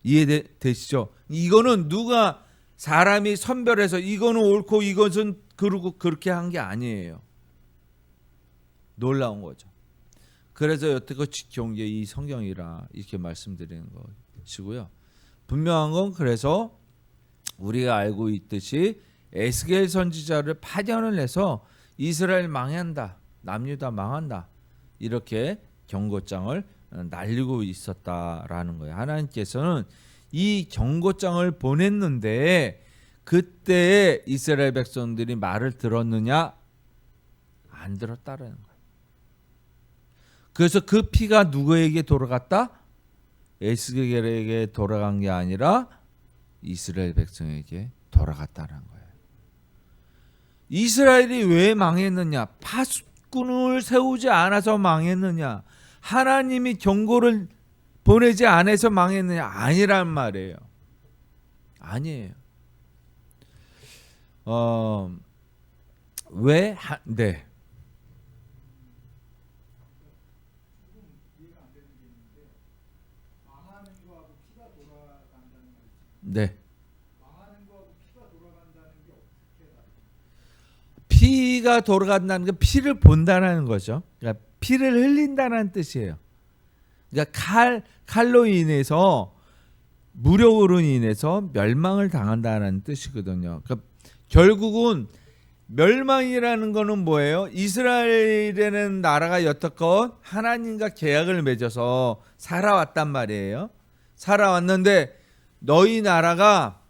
이해되시죠? 이거는 누가 사람이 선별해서 이거는 옳고 이것은 그러고 그렇게 한 게 아니에요. 놀라운 거죠. 그래서 여태껏 지켜온 게 이 성경이라 이렇게 말씀드리는 것이고요. 분명한 건 그래서 우리가 알고 있듯이 에스겔 선지자를 파견을 해서 이스라엘 망한다, 남유다 망한다 이렇게 경고장을 날리고 있었다라는 거예요. 하나님께서는 이 경고장을 보냈는데 그때 이스라엘 백성들이 말을 들었느냐? 안 들었다라는 거예요. 그래서 그 피가 누구에게 돌아갔다? 에스겔에게 돌아간 게 아니라 이스라엘 백성에게 돌아갔다는 거예요. 이스라엘이 왜 망했느냐? 파수꾼을 세우지 않아서 망했느냐? 하나님이 경고를 보내지 않아서 망했느냐? 아니란 말이에요. 아니에요. 왜? 네. 네. 피가 돌아간다는 게 피를 본다는 거죠. 그러니까 피를 흘린다는 뜻이에요. 그러니까 칼로 인해서 무력으로 인해서 멸망을 당한다는 뜻이거든요. 그러니까 결국은 멸망이라는 거는 뭐예요? 이스라엘이라는 나라가 여태껏 하나님과 계약을 맺어서 살아왔단 말이에요. 살아왔는데 너희 나라가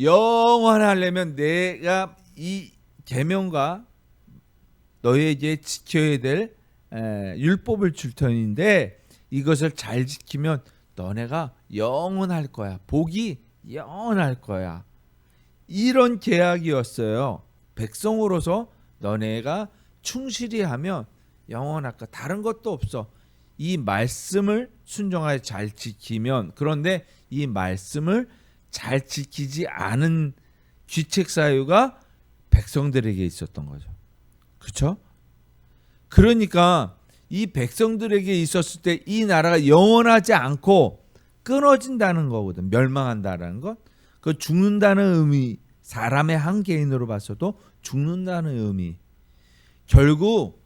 영원하려면 내가 이 계명과 너희에게 지켜야 될 율법을 줄 터인데 이것을 잘 지키면 너네가 영원할 거야. 복이 영원할 거야. 이런 계약이었어요. 백성으로서 너네가 충실히 하면 영원할 거야. 다른 것도 없어. 이 말씀을 순종하여 잘 지키면, 그런데 이 말씀을 잘 지키지 않은 귀책 사유가 백성들에게 있었던 거죠. 그렇죠? 그러니까 이 백성들에게 있었을 때 이 나라가 영원하지 않고 끊어진다는 거거든. 멸망한다는 것. 그 죽는다는 의미, 사람의 한 개인으로 봤어도 죽는다는 의미. 결국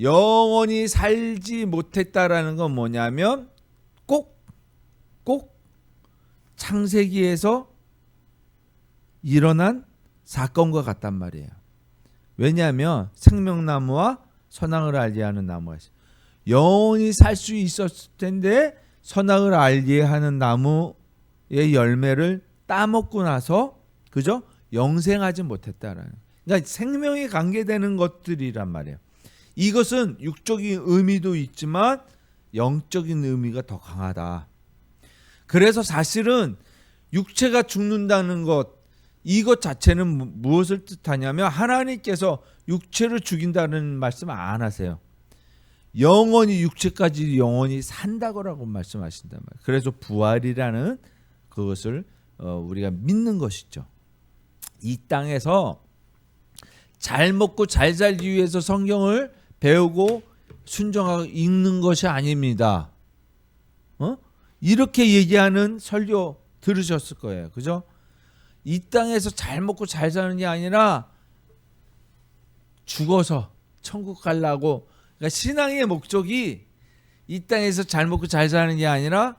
영원히 살지 못했다라는 건 뭐냐면 꼭 창세기에서 일어난 사건과 같단 말이에요. 왜냐하면 생명나무와 선악을 알게 하는 나무가 있어요. 영원히 살 수 있었을 텐데 선악을 알게 하는 나무의 열매를 따먹고 나서 그죠? 영생하지 못했다라는. 그러니까 생명이 관계되는 것들이란 말이에요. 이것은 육적인 의미도 있지만 영적인 의미가 더 강하다. 그래서 사실은 육체가 죽는다는 것, 이것 자체는 무엇을 뜻하냐면 하나님께서 육체를 죽인다는 말씀 안 하세요. 영원히 육체까지 영원히 산다고라고 말씀하신단 말이에요. 그래서 부활이라는 그것을 우리가 믿는 것이죠. 이 땅에서 잘 먹고 잘 살기 위해서 성경을 배우고 순종하고 읽는 것이 아닙니다. 이렇게 얘기하는 설교 들으셨을 거예요. 그죠? 이 땅에서 잘 먹고 잘 사는 게 아니라 죽어서 천국 가려고. 그러니까 신앙의 목적이 이 땅에서 잘 먹고 잘 사는 게 아니라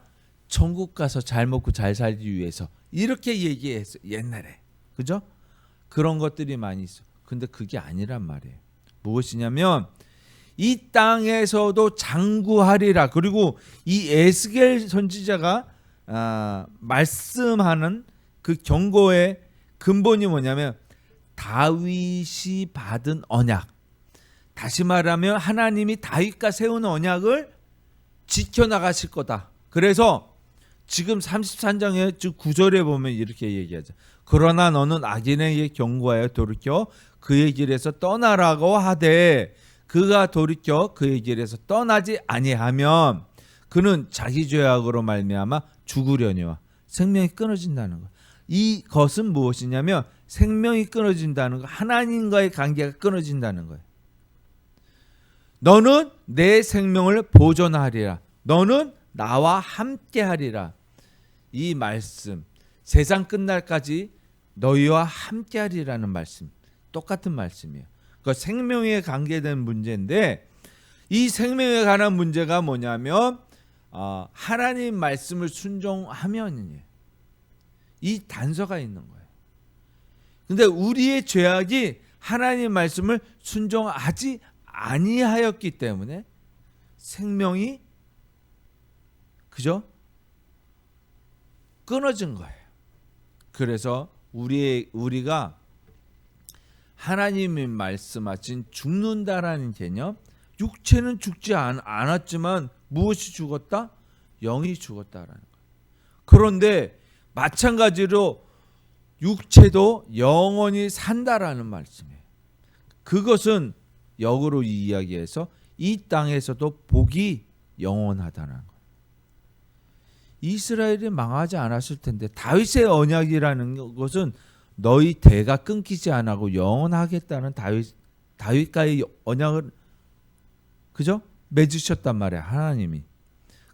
천국 가서 잘 먹고 잘 살기 위해서. 이렇게 얘기했어요. 옛날에. 그죠? 그런 것들이 많이 있어. 근데 그게 아니란 말이에요. 무엇이냐면 이 땅에서도 장구하리라. 그리고 이 에스겔 선지자가 말씀하는 그 경고의 근본이 뭐냐면 다윗이 받은 언약. 다시 말하면 하나님이 다윗과 세운 언약을 지켜나가실 거다. 그래서 지금 33장의 9절에 보면 이렇게 얘기하죠. 그러나 너는 악인에게 경고하여 돌이켜 그의 길에서 떠나라고 하되 그가 돌이켜 그의 길에서 떠나지 아니하면 그는 자기 죄악으로 말미암아 죽으려니와. 생명이 끊어진다는 것. 이것은 무엇이냐면 생명이 끊어진다는 것, 하나님과의 관계가 끊어진다는 거예요. 너는 내 생명을 보존하리라. 너는 나와 함께하리라. 이 말씀, 세상 끝날까지 너희와 함께하리라는 말씀, 똑같은 말씀이에요. 그 생명에 관계된 문제인데, 이 생명에 관한 문제가 뭐냐면 하나님 말씀을 순종하면이에요. 이 단서가 있는 거예요. 근데 우리의 죄악이 하나님 말씀을 순종하지 아니하였기 때문에 생명이 그죠? 끊어진 거예요. 그래서 우리가 하나님이 말씀하신 죽는다라는 개념, 육체는 죽지 않았지만 무엇이 죽었다? 영이 죽었다라는 거예요. 그런데 마찬가지로 육체도 영원히 산다라는 말씀이에요. 그것은 역으로 이야기해서 이 땅에서도 복이 영원하다는 거예요. 이스라엘이 망하지 않았을 텐데, 다윗의 언약이라는 것은 너희 대가 끊기지 않고 영원하겠다는 다윗과의 언약을 그죠? 맺으셨단 말이야, 하나님이.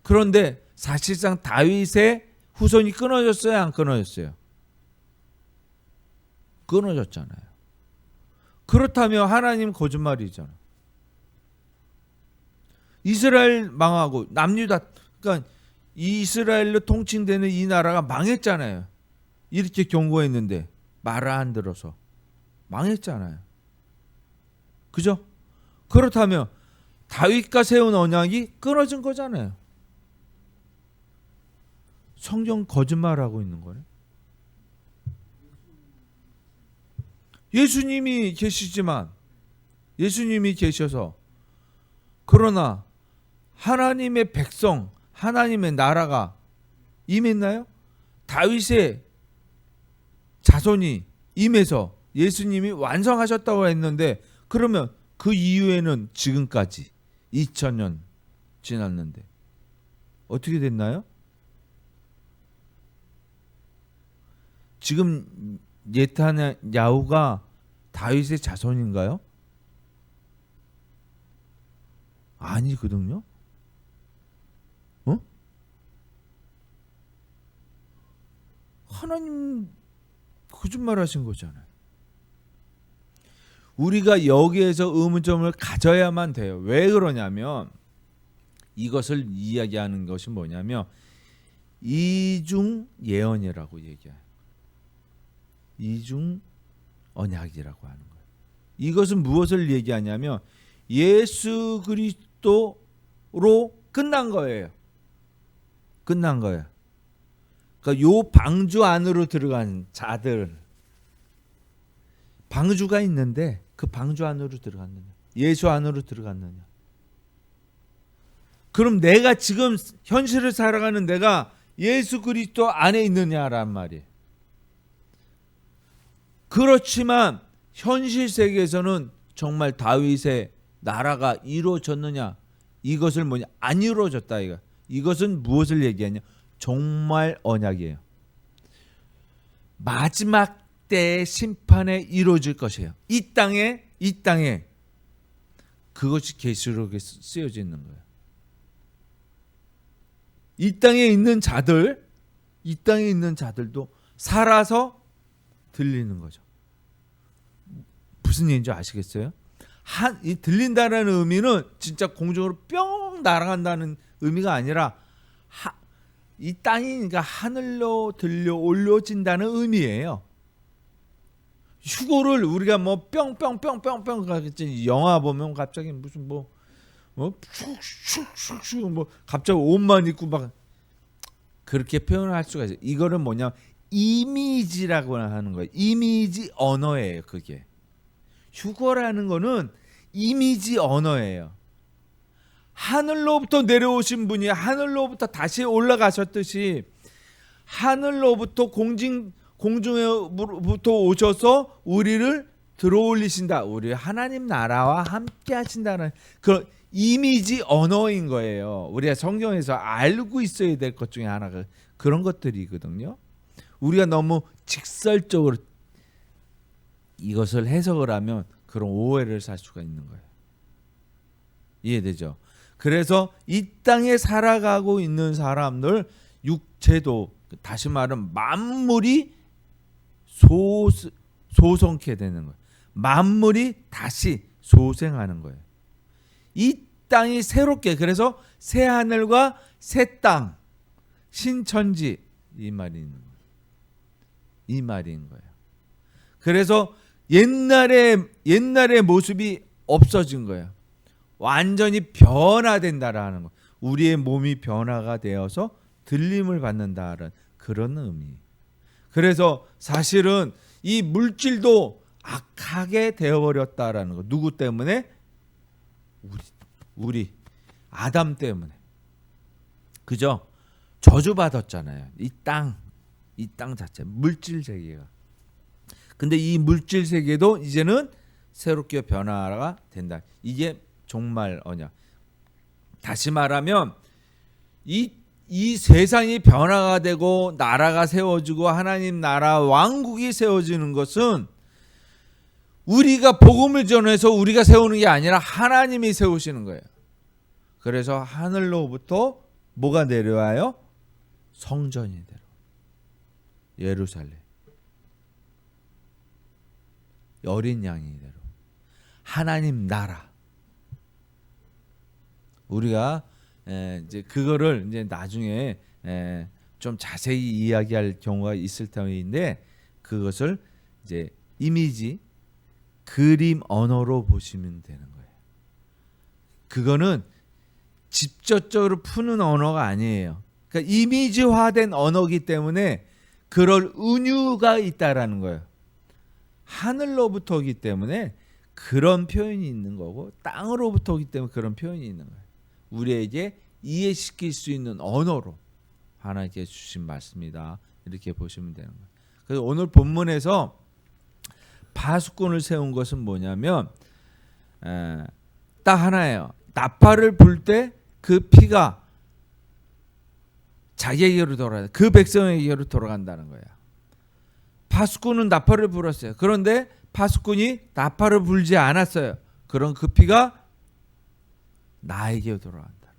그런데 사실상 다윗의 후손이 끊어졌어요, 안 끊어졌어요? 끊어졌잖아요. 그렇다면 하나님 거짓말이잖아. 이스라엘 망하고 남유다, 그러니까 이스라엘로 통칭되는 이 나라가 망했잖아요. 이렇게 경고했는데 말을 안 들어서 망했잖아요. 그죠? 그렇다면 다윗과 세운 언약이 끊어진 거잖아요. 성경 거짓말하고 있는 거예요. 예수님이 계시지만, 예수님이 계셔서, 그러나 하나님의 백성, 하나님의 나라가 임했나요? 다윗의 자손이 임해서 예수님이 완성하셨다고 했는데, 그러면 그 이후에는 지금까지 2000년 지났는데 어떻게 됐나요? 지금 네타냐후가 다윗의 자손인가요? 아니거든요. 하나님 거짓말하신 거잖아요. 우리가 여기에서 의문점을 가져야만 돼요. 왜 그러냐면, 이것을 이야기하는 것이 뭐냐면 이중 예언이라고 얘기해요. 이중 언약이라고 하는 거예요. 이것은 무엇을 얘기하냐면 예수 그리스도로 끝난 거예요. 끝난 거예요. 그러니까 요 방주 안으로 들어간 자들, 방주가 있는데 그 방주 안으로 들어갔느냐, 예수 안으로 들어갔느냐. 그럼 내가 지금 현실을 살아가는 내가 예수 그리스도 안에 있느냐란 말이에요. 그렇지만 현실 세계에서는 정말 다윗의 나라가 이루어졌느냐, 이것을 뭐냐, 안 이루어졌다. 이것은 무엇을 얘기하냐, 정말 언약이에요. 마지막 때의 심판에 이루어질 것이에요. 이 땅에 그것이 계시록에 쓰여져 있는 거예요. 이 땅에 있는 자들도 살아서 들리는 거죠. 무슨 얘기인지 아시겠어요? 이 들린다라는 의미는 진짜 공중으로 뿅 날아간다는 의미가 아니라 이 땅이니까 하늘로 들려 올려진다는 의미예요. 휴거를 우리가 뭐 뿅뿅뿅뿅뿅 가겠지. 영화 보면 갑자기 무슨 뭐 슉슉슉슉 뭐 갑자기 옷만 입고 막 그렇게 표현할 수가 있어요. 이거는 뭐냐, 이미지라고 하는 거예요. 이미지 언어예요. 그게 휴거라는 거는 이미지 언어예요. 하늘로부터 내려오신 분이 하늘로부터 다시 올라가셨듯이 하늘로부터 공중에부터 오셔서 우리를 들어올리신다. 우리 하나님 나라와 함께 하신다는 그런 이미지 언어인 거예요. 우리가 성경에서 알고 있어야 될 것 중에 하나가 그런 것들이거든요. 우리가 너무 직설적으로 이것을 해석을 하면 그런 오해를 살 수가 있는 거예요. 이해되죠? 그래서 이 땅에 살아가고 있는 사람들 육체도 다시 말하면 만물이 소성케 되는 거예요. 만물이 다시 소생하는 거예요. 이 땅이 새롭게 그래서 새 하늘과 새 땅 신천지 이 말인 거예요. 그래서 옛날의 모습이 없어진 거예요. 완전히 변화된다라는 거. 우리의 몸이 변화가 되어서 들림을 받는다라는 그런 의미. 그래서 사실은 이 물질도 악하게 되어버렸다라는 거. 누구 때문에? 우리 아담 때문에. 그죠? 저주받았잖아요. 이 땅 자체 물질 세계가. 근데 이 물질 세계도 이제는 새롭게 변화가 된다. 이게 종말 언약. 다시 말하면 이 세상이 변화가 되고 나라가 세워지고 하나님 나라 왕국이 세워지는 것은 우리가 복음을 전해서 우리가 세우는 게 아니라 하나님이 세우시는 거예요. 그래서 하늘로부터 뭐가 내려와요? 성전이 내려와요. 예루살렘. 어린 양이 내려와요. 하나님 나라. 우리가 이제 그거를 이제 나중에 좀 자세히 이야기할 경우가 있을 터인데 그것을 이제 이미지 그림 언어로 보시면 되는 거예요. 그거는 직접적으로 푸는 언어가 아니에요. 그러니까 이미지화된 언어이기 때문에 그럴 은유가 있다라는 거예요. 하늘로부터 오기 때문에 그런 표현이 있는 거고 땅으로부터 오기 때문에 그런 표현이 있는 거예요. 우리에게 이해시킬 수 있는 언어로 하나님께 주신 말씀이다. 이렇게 보시면 되는 거예요. 그래서 오늘 본문에서 파수꾼을 세운 것은 뭐냐면 딱 하나예요. 나팔을 불 때 그 피가 자기에게로 돌아간다. 그 백성에게로 돌아간다는 거야. 파수꾼은 나팔을 불었어요. 그런데 파수꾼이 나팔을 불지 않았어요. 그런 그 피가 나에게 돌아간다.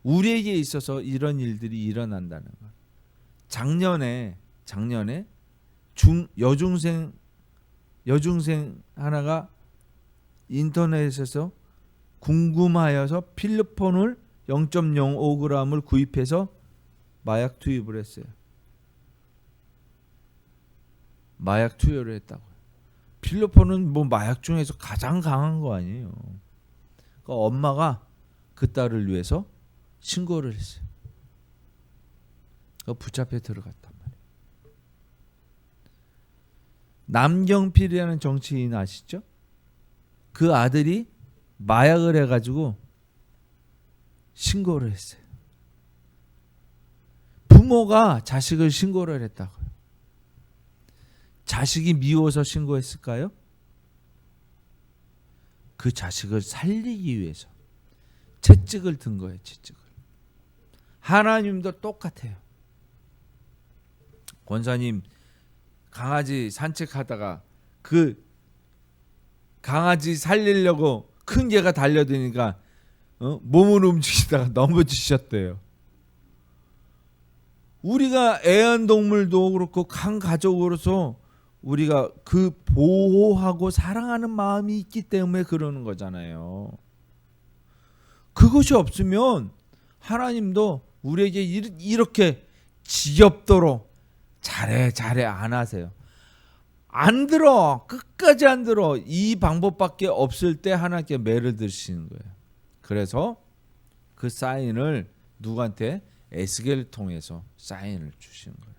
우리에게 있어서 이런 일들이 일어난다는 것. 작년에 여중생 하나가 인터넷에서 궁금하여서 필로폰을 0.05g을 구입해서 마약 투입을 했어요. 마약 투여를 했다고요. 필로폰은 뭐 마약 중에서 가장 강한 거 아니에요. 그러니까 엄마가 그 딸을 위해서 신고를 했어요. 붙잡혀 들어갔단 말이에요. 남경필이라는 정치인 아시죠? 그 아들이 마약을 해가지고 신고를 했어요. 부모가 자식을 신고를 했다고요. 자식이 미워서 신고했을까요? 그 자식을 살리기 위해서 채찍을 든 거예요. 채찍을. 하나님도 똑같아요. 권사님 강아지 산책하다가 그 강아지 살리려고 큰 개가 달려드니까 몸을 움직이다가 넘어지셨대요. 우리가 애완동물도 그렇고 한 가족으로서 우리가 그 보호하고 사랑하는 마음이 있기 때문에 그러는 거잖아요. 그것이 없으면 하나님도 우리에게 이렇게 지겹도록 잘해 안 하세요. 안 들어. 끝까지 안 들어. 이 방법밖에 없을 때 하나님께 매를 드시는 거예요. 그래서 그 사인을 누구한테? 에스겔을 통해서 사인을 주시는 거예요.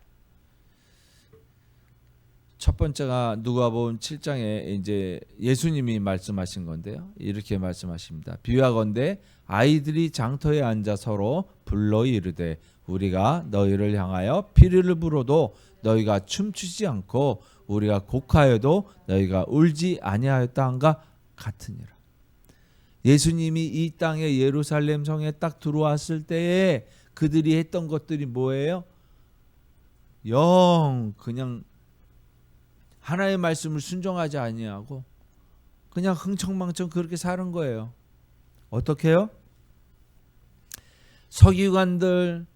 첫 번째가 누가복음 7장에 이제 예수님이 말씀하신 건데요. 이렇게 말씀하십니다. 비유하건대 아이들이 장터에 앉아 서로 불러 이르되 우리가 너희를 향하여 피리를 불어도 너희가 춤추지 않고 우리가 곡하여도 너희가 울지 아니하였다 한가 같으니라. 예수님이 이 땅에 예루살렘 성에 딱 들어왔을 때에 그들이 했던 것들이 뭐예요? 영 그냥 하나님의 말씀을 순종하지 아니하고 그냥 흥청망청 그렇게 사는 거예요. 어떻게요? 서기관들,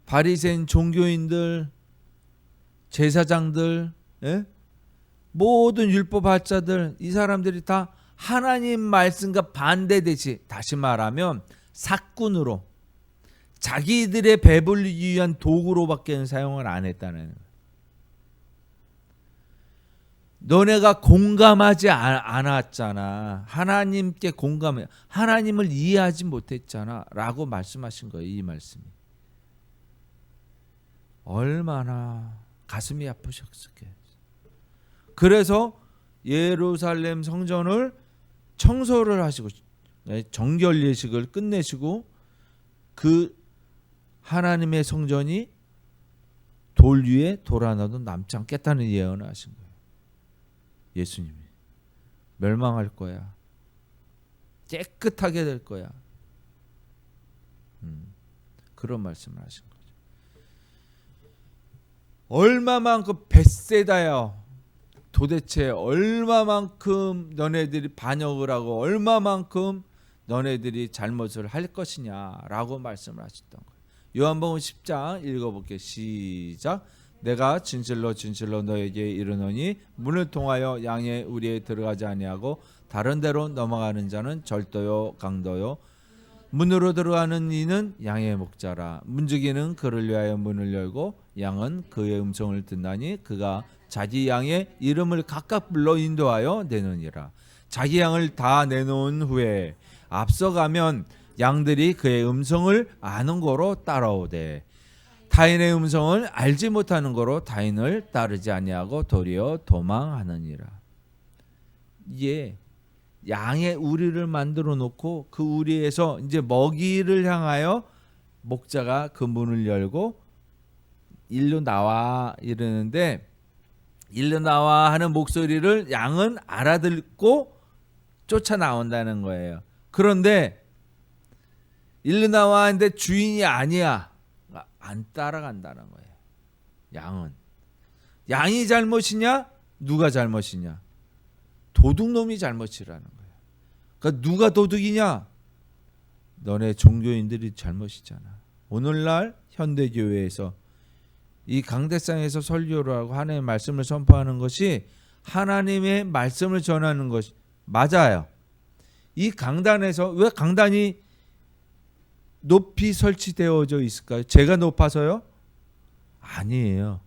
바리새인 종교인들, 제사장들, 예? 모든 율법학자들, 이 사람들이 다 하나님 말씀과 반대되지, 다시 말하면 사꾼으로, 자기들의 배불리기 위한 도구로밖에 사용을 안 했다는 거예요. 너네가 공감하지 않았잖아. 하나님께 공감해, 하나님을 이해하지 못했잖아 라고 말씀하신 거예요. 이 말씀이 얼마나 가슴이 아프셨을까요. 그래서 예루살렘 성전을 청소를 하시고 정결 예식을 끝내시고 그 하나님의 성전이 돌 위에 돌 하나도 남지 않겠다는 예언을 하신 거예요. 예수님이 멸망할 거야. 깨끗하게 될 거야. 그런 말씀을 하신 거죠. 얼마만큼 벳세다야, 도대체 얼마만큼 너네들이 반역을 하고 얼마만큼 너네들이 잘못을 할 것이냐라고 말씀을 하셨던 거예요. 요한복음 10장 읽어볼게요. 시작. 내가 진실로 진실로 너에게 이르노니 문을 통하여 양의 우리에 들어가지 아니하고 다른 데로 넘어가는 자는 절도요 강도요 문으로 들어가는 이는 양의 목자라. 문지기는 그를 위하여 문을 열고 양은 그의 음성을 듣나니 그가 자기 양의 이름을 각각 불러 인도하여 내느니라. 자기 양을 다 내놓은 후에 앞서가면 양들이 그의 음성을 아는 거로 따라오되 타인의 음성을 알지 못하는 거로 타인을 따르지 아니하고 도리어 도망하느니라. 이게 양의 우리를 만들어 놓고 그 우리에서 이제 먹이를 향하여 목자가 그 문을 열고 일로 나와 이러는데, 일로 나와 하는 목소리를 양은 알아듣고 쫓아 나온다는 거예요. 그런데 일로 나와 하는데 주인이 아니야. 안 따라간다는 거예요. 양은. 양이 잘못이냐? 누가 잘못이냐? 도둑놈이 잘못이라는 거예요. 그러니까 누가 도둑이냐? 너네 종교인들이 잘못이잖아. 오늘날 현대교회에서 이 강대상에서 설교를 하고 하나님의 말씀을 선포하는 것이 하나님의 말씀을 전하는 것이 맞아요. 이 강단에서 왜 강단이 높이 설치되어져 있을까요? 제가 높아서요? 아니에요.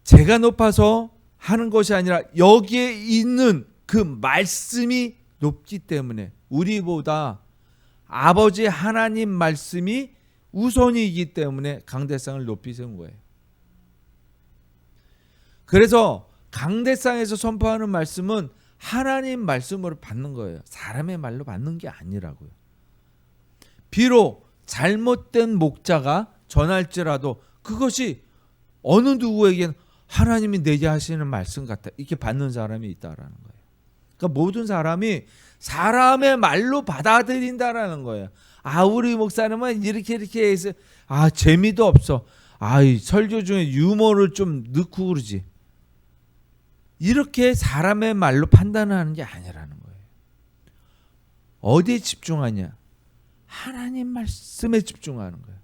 제가 높아서 하는 것이 아니라 여기에 있는 그 말씀이 높기 때문에 우리보다 아버지 하나님 말씀이 우선이기 때문에 강대상을 높이 세운 거예요. 그래서 강대상에서 선포하는 말씀은 하나님 말씀으로 받는 거예요. 사람의 말로 받는 게 아니라고요. 비록 잘못된 목자가 전할지라도 그것이 어느 누구에게는 하나님이 내게 하시는 말씀 같다 이렇게 받는 사람이 있다라는 거예요. 그러니까 모든 사람이 사람의 말로 받아들인다라는 거예요. 아, 우리 목사님은 이렇게 해서 재미도 없어. 이 설교 중에 유머를 좀 넣고 그러지. 이렇게 사람의 말로 판단하는 게 아니라는 거예요. 어디에 집중하냐? 하나님 말씀에 집중하는 거예요.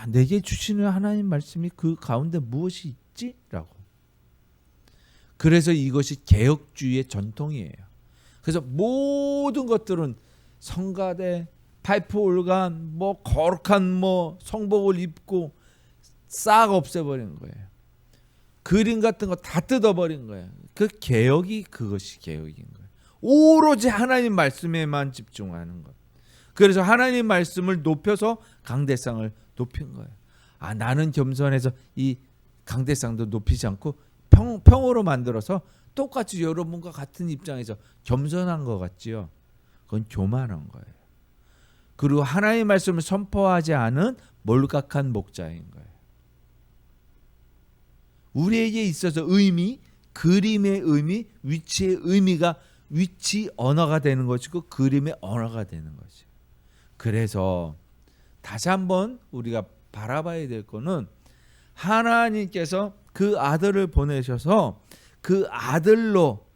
내게 주시는 하나님 말씀이 그 가운데 무엇이 있지? 라고. 그래서 이것이 개혁주의의 전통이에요. 그래서 모든 것들은 성가대, 파이프 올간, 거룩한 성복을 입고 싹 없애버린 거예요. 그림 같은 거 다 뜯어버린 거예요. 그 개혁이 그것이 개혁인 거예요. 오로지 하나님 말씀에만 집중하는 것. 그래서 하나님 말씀을 높여서 강대상을 높인 거예요. 나는 겸손해서 이 강대상도 높이지 않고 평으로 만들어서 똑같이 여러분과 같은 입장에서 겸손한 것 같지요. 그건 교만한 거예요. 그리고 하나님의 말씀을 선포하지 않은 몰각한 목자인 거예요. 우리에게 있어서 의미, 그림의 의미, 위치의 의미가 위치 언어가 되는 것이고 그림의 언어가 되는 것이에요. 그래서 다시 한번 우리가 바라봐야 될 거는 하나님께서 그 아들을 보내셔서 그 아들로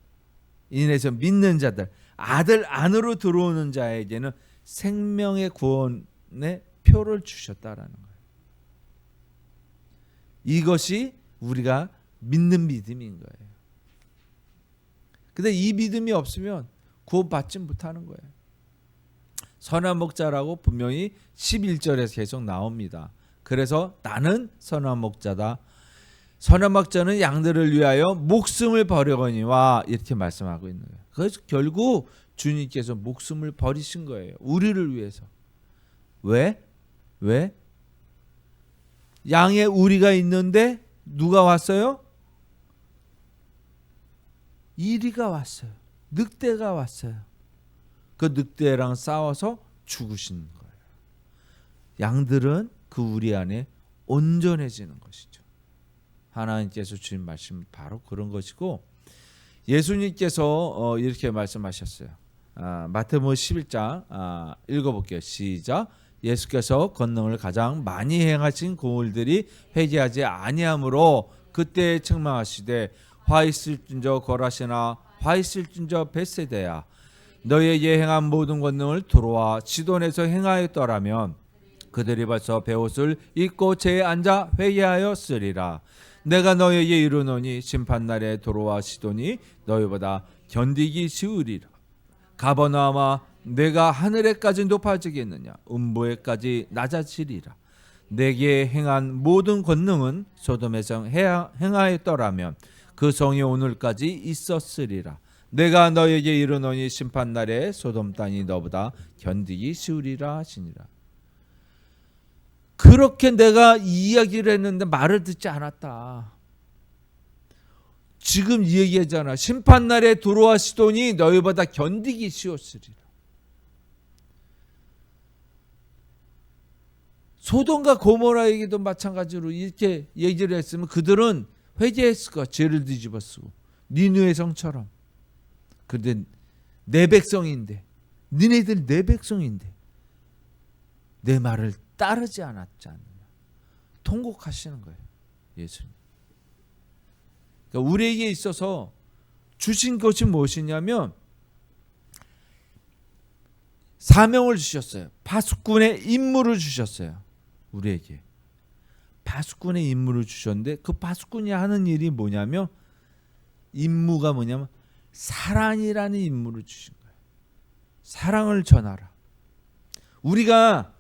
인해서 믿는 자들, 아들 안으로 들어오는 자에게는 생명의 구원의 표를 주셨다라는 거예요. 이것이 우리가 믿는 믿음인 거예요. 근데 이 믿음이 없으면 구원받지 못하는 거예요. 선한 목자라고 분명히 11절에서 계속 나옵니다. 그래서 나는 선한 목자다. 선한 목자는 양들을 위하여 목숨을 버리거니와 이렇게 말씀하고 있는 거예요. 그래서 결국 주님께서 목숨을 버리신 거예요. 우리를 위해서. 왜? 양의 우리가 있는데 누가 왔어요? 이리가 왔어요. 늑대가 왔어요. 그 늑대랑 싸워서 죽으신 거예요. 양들은 그 우리 안에 온전해지는 것이죠. 하나님께서 주신 말씀 바로 그런 것이고, 예수님께서 이렇게 말씀하셨어요. 마태복음 11장 읽어볼게요. 시작. 예수께서 권능을 가장 많이 행하신 고울들이 회개하지 아니하므로 그때 책망하시되 화 있을진저 거라시나 화 있을진저 벳세다야 너희에게 행한 모든 권능을 두로와 시돈에서 행하였더라면 그들이 벌써 베옷을 입고 제에 앉아 회개하였으리라. 내가 너희에게 이르노니 심판날에 도로와 시돈이 너희보다 견디기 쉬우리라. 가버나움아 내가 하늘에까지 높아지겠느냐 음부에까지 낮아지리라. 내게 행한 모든 권능은 소돔에서 행하였더라면 그 성이 오늘까지 있었으리라. 내가 너에게 이르노니 심판날에 소돔 땅이 너보다 견디기 쉬우리라 하시니라. 그렇게 내가 이야기를 했는데 말을 듣지 않았다. 지금 이 얘기하잖아. 심판날에 두로와 시돈이 너희보다 견디기 쉬웠으리라. 소돔과 고모라에게도 마찬가지로 이렇게 얘기를 했으면 그들은 회개했을 거야. 죄를 뒤집어 쓰고. 니느웨 성처럼. 그런데 내 백성인데, 니네들 내 백성인데 내 말을 따르지 않았지 않느냐. 통곡하시는 거예요. 예수님. 그러니까 우리에게 있어서 주신 것이 무엇이냐면 사명을 주셨어요. 파수꾼의 임무를 주셨어요. 우리에게. 파수꾼의 임무를 주셨는데 그 파수꾼이 하는 일이 뭐냐면 임무가 뭐냐면 사랑이라는 임무를 주신 거예요. 사랑을 전하라. 우리가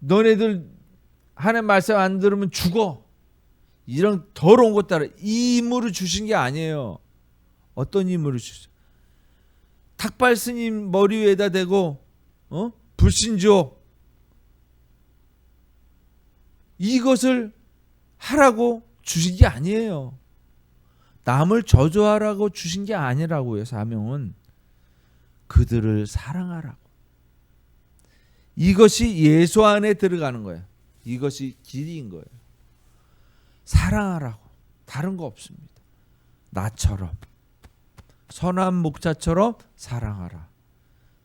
너네들 하나님 말씀 안 들으면 죽어. 이런 더러운 것 따라 이 임무를 주신 게 아니에요. 어떤 임무를 주셨어요? 탁발 스님 머리 위에다 대고 불신조 이것을 하라고 주신 게 아니에요. 남을 저주하라고 주신 게 아니라고요. 사명은 그들을 사랑하라고. 이것이 예수 안에 들어가는 거예요. 이것이 길이인 거예요. 사랑하라고. 다른 거 없습니다. 나처럼 선한 목자처럼 사랑하라.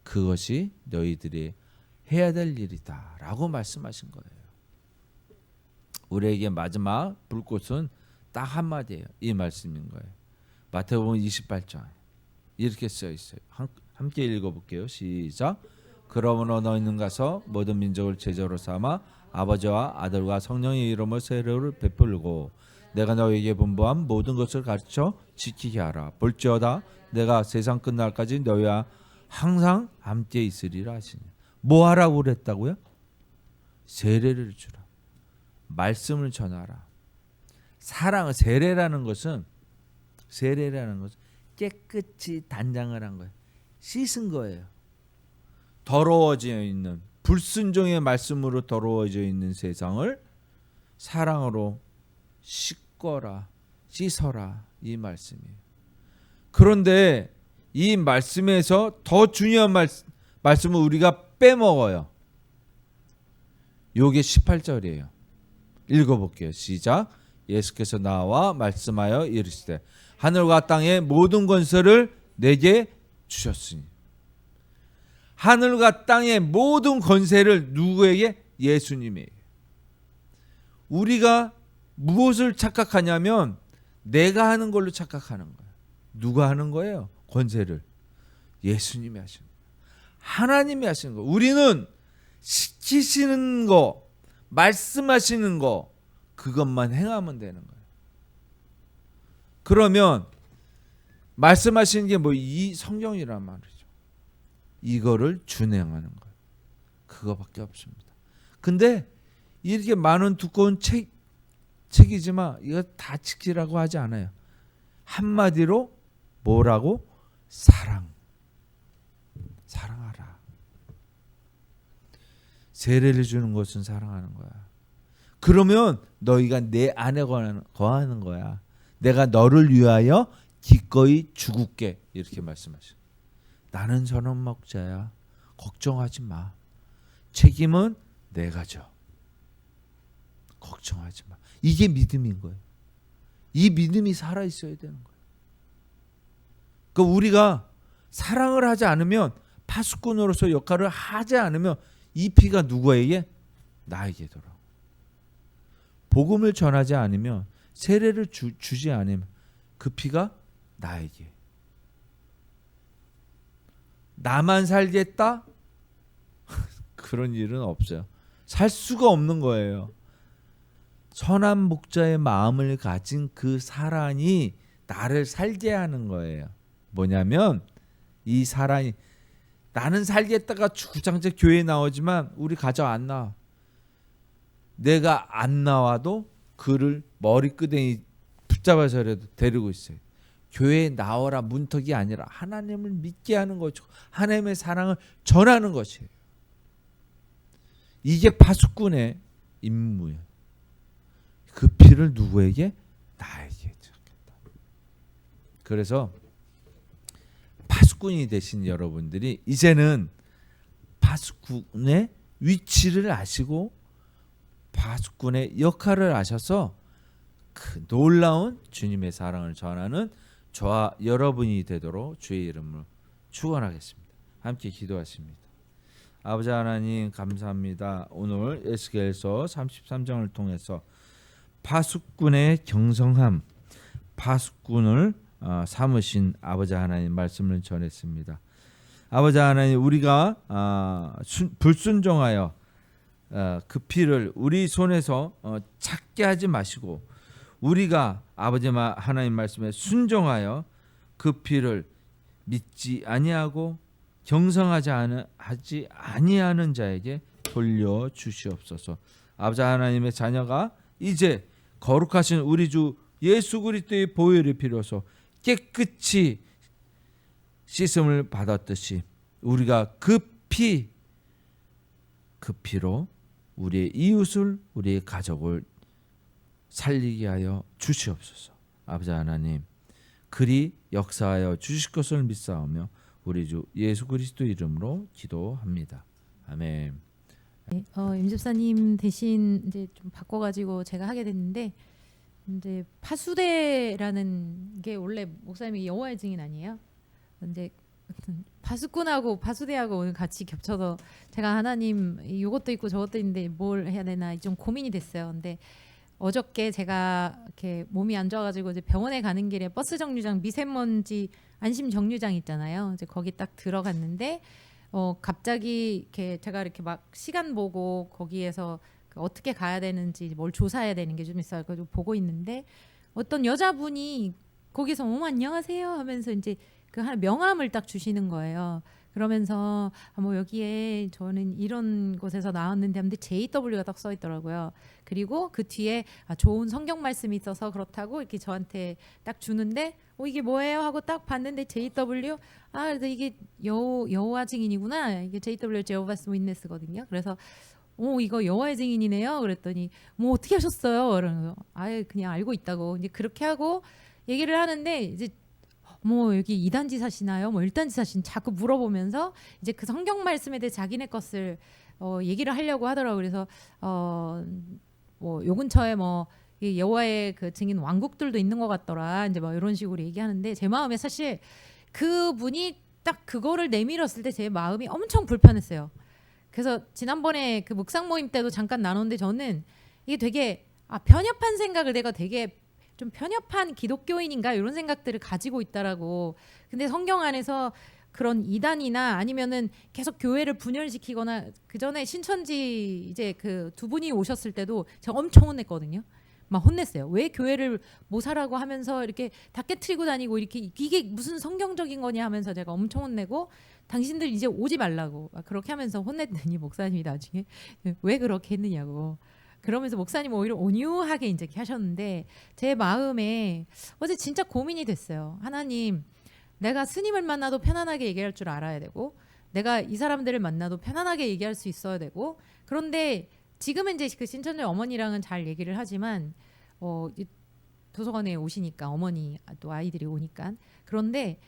그것이 너희들이 해야 될 일이다 라고 말씀하신 거예요. 우리에게 마지막 불꽃은 딱 한마디예요. 이 말씀인 거예요. 마태복음 28장 이렇게 써 있어요. 함께 읽어볼게요. 시작. 그러므로 너희는 가서 모든 민족을 제자로 삼아 아버지와 아들과 성령의 이름으로 세례를 베풀고 내가 너희에게 분부한 모든 것을 가르쳐 지키게 하라. 볼지어다 내가 세상 끝날까지 너희와 항상 함께 있으리라 하시니. 뭐 하라고 그랬다고요? 세례를 주라. 말씀을 전하라. 사랑, 세례라는 것은 깨끗이 단장을 한 거예요. 씻은 거예요. 더러워져 있는 불순종의 말씀으로 더러워져 있는 세상을 사랑으로 씻거라, 씻어라 이 말씀이에요. 그런데 이 말씀에서 더 중요한 말씀을 우리가 빼먹어요. 요게 18절이에요. 읽어볼게요. 시작. 예수께서 나와 말씀하여 이르시되 하늘과 땅의 모든 권세를 내게 주셨으니. 하늘과 땅의 모든 권세를 누구에게? 예수님에게. 우리가 무엇을 착각하냐면 내가 하는 걸로 착각하는 거예요. 누가 하는 거예요? 권세를 예수님이 하시는 거예요. 하나님이 하시는 거예요. 우리는 시키시는 거, 말씀하시는 거, 그것만 행하면 되는 거예요. 그러면 말씀하시는 게 뭐 이 성경이란 말이죠. 이거를 준행하는 거예요. 그거밖에 없습니다. 근데 이렇게 많은 두꺼운 책이지만 이거 다 지키라고 하지 않아요. 한마디로 뭐라고? 사랑하라. 세례를 주는 것은 사랑하는 거야. 그러면 너희가 내 안에 거하는 거야. 내가 너를 위하여 기꺼이 죽을게. 이렇게 말씀하셔. 나는 선한 목자야. 걱정하지 마. 책임은 내가 져. 걱정하지 마. 이게 믿음인 거예요. 이 믿음이 살아있어야 되는 거예요. 그러니까 우리가 사랑을 하지 않으면, 파수꾼으로서 역할을 하지 않으면 이 피가 누구에게? 나에게 돌아오고. 복음을 전하지 않으면, 세례를 주지 않으면 그 피가 나에게. 나만 살겠다? 그런 일은 없어요. 살 수가 없는 거예요. 선한 목자의 마음을 가진 그 사랑이 나를 살게 하는 거예요. 뭐냐면 이 사랑이, 나는 살겠다가 주구장창 교회에 나오지만 우리 가정 안 나와. 내가 안 나와도 그를 머리끄댕이 붙잡아서라도 데리고 있어요. 교회에 나오라 문턱이 아니라 하나님을 믿게 하는 거죠. 하나님의 사랑을 전하는 것이에요. 이게 파수꾼의 임무예요. 그 피를 누구에게? 나에게 주겠다. 그래서 파수꾼이 되신 여러분들이 이제는 파수꾼의 위치를 아시고 파수꾼의 역할을 아셔서 그 놀라운 주님의 사랑을 전하는 저와 여러분이 되도록 주의 이름으로 축원하겠습니다. 함께 기도하십니다. 아버지 하나님 감사합니다. 오늘 에스겔서 33장을 통해서 파수꾼의 경성함, 파수꾼을 삼으신 아버지 하나님 말씀을 전했습니다. 아버지 하나님, 우리가 불순종하여 그 피를 우리 손에서 찾게 하지 마시고, 우리가 아버지 하나님 말씀에 순종하여 그 피를 믿지 아니하고 경성하지 아니하는 자에게 돌려 주시옵소서. 아버지 하나님의 자녀가 이제 거룩하신 우리 주 예수 그리스도의 보혈의 피로서 깨끗이 씻음을 받았듯이 우리가 그 피로 우리의 이웃을, 우리의 가족을 살리게 하여 주시옵소서. 아버지 하나님, 그리 역사하여 주실 것을 믿사오며 우리 주 예수 그리스도 이름으로 기도합니다. 아멘. 네, 임 집사님 대신 이제 좀 바꿔가지고 제가 하게 됐는데, 이제 파수대라는 게 원래 목사님이 여호와의 증인 아니에요? 근데 파수꾼하고 파수대하고 오늘 같이 겹쳐서 제가 하나님 이것도 있고 저것도 있는데 뭘 해야 되나 좀 고민이 됐어요. 근데 어저께 제가 이렇게 몸이 안 좋아가지고 이제 병원에 가는 길에 버스 정류장 미세먼지 안심 정류장 있잖아요. 이제 거기 딱 들어갔는데 갑자기 이렇게 제가 이렇게 막 시간 보고 거기에서 어떻게 가야 되는지 뭘 조사해야 되는 게 좀 있어요. 그래서 보고 있는데 어떤 여자분이 거기서 안녕하세요 하면서 이제 그 하나 명함을 딱 주시는 거예요. 그러면서 뭐 여기에 저는 이런 곳에서 나왔는데 하는데 JW가 딱 써 있더라고요. 그리고 그 뒤에 좋은 성경 말씀이 있어서 그렇다고 이렇게 저한테 딱 주는데 이게 뭐예요 하고 딱 봤는데 JW 그래서 이게 여호와 증인이구나. 이게 JW 제호바스 위트네스거든요. 그래서 이거 여호와의 증인이네요. 그랬더니 어떻게 하셨어요? 그러는 거. 그냥 알고 있다고. 이제 그렇게 하고 얘기를 하는데 이제 여기 2단지 사시나요? 1단지 사신 자꾸 물어보면서 이제 그 성경 말씀에 대해 자기네 것을 얘기를 하려고 하더라고요. 그래서 요 근처에 이 여호와의 그 증인 왕국들도 있는 것 같더라. 이제 이런 식으로 얘기하는데 제 마음에 사실 그분이 딱 그거를 내밀었을 때 제 마음이 엄청 불편했어요. 그래서 지난번에 그 묵상 모임 때도 잠깐 나눴는데 저는 이게 되게 편협한 생각을 내가 되게 좀 편협한 기독교인인가 이런 생각들을 가지고 있다라고. 근데 성경 안에서 그런 이단이나 아니면은 계속 교회를 분열시키거나 그 전에 신천지 이제 그 두 분이 오셨을 때도 제가 엄청 혼냈거든요. 막 혼냈어요. 왜 교회를 모사라고 하면서 이렇게 다 깨트리고 다니고 이렇게 이게 무슨 성경적인 거냐 하면서 제가 엄청 혼내고 당신들 이제 오지 말라고 막 그렇게 하면서 혼냈더니 목사님이 나중에 왜 그렇게 했느냐고 그러면서 목사님 오히려 온유하게 이제 이렇게 하셨는데 제 마음에 어제 진짜 고민이 됐어요. 하나님, 내가 스님을 만나도 편안하게 얘기할 줄 알아야 되고 내가 이 사람들을 만나도 편안하게 얘기할 수 있어야 되고 그런데 지금은 이제 그 신천지 어머니랑은 잘 얘기를 하지만 이 도서관에 오시니까 어머니 또 아이들이 오니까 그런데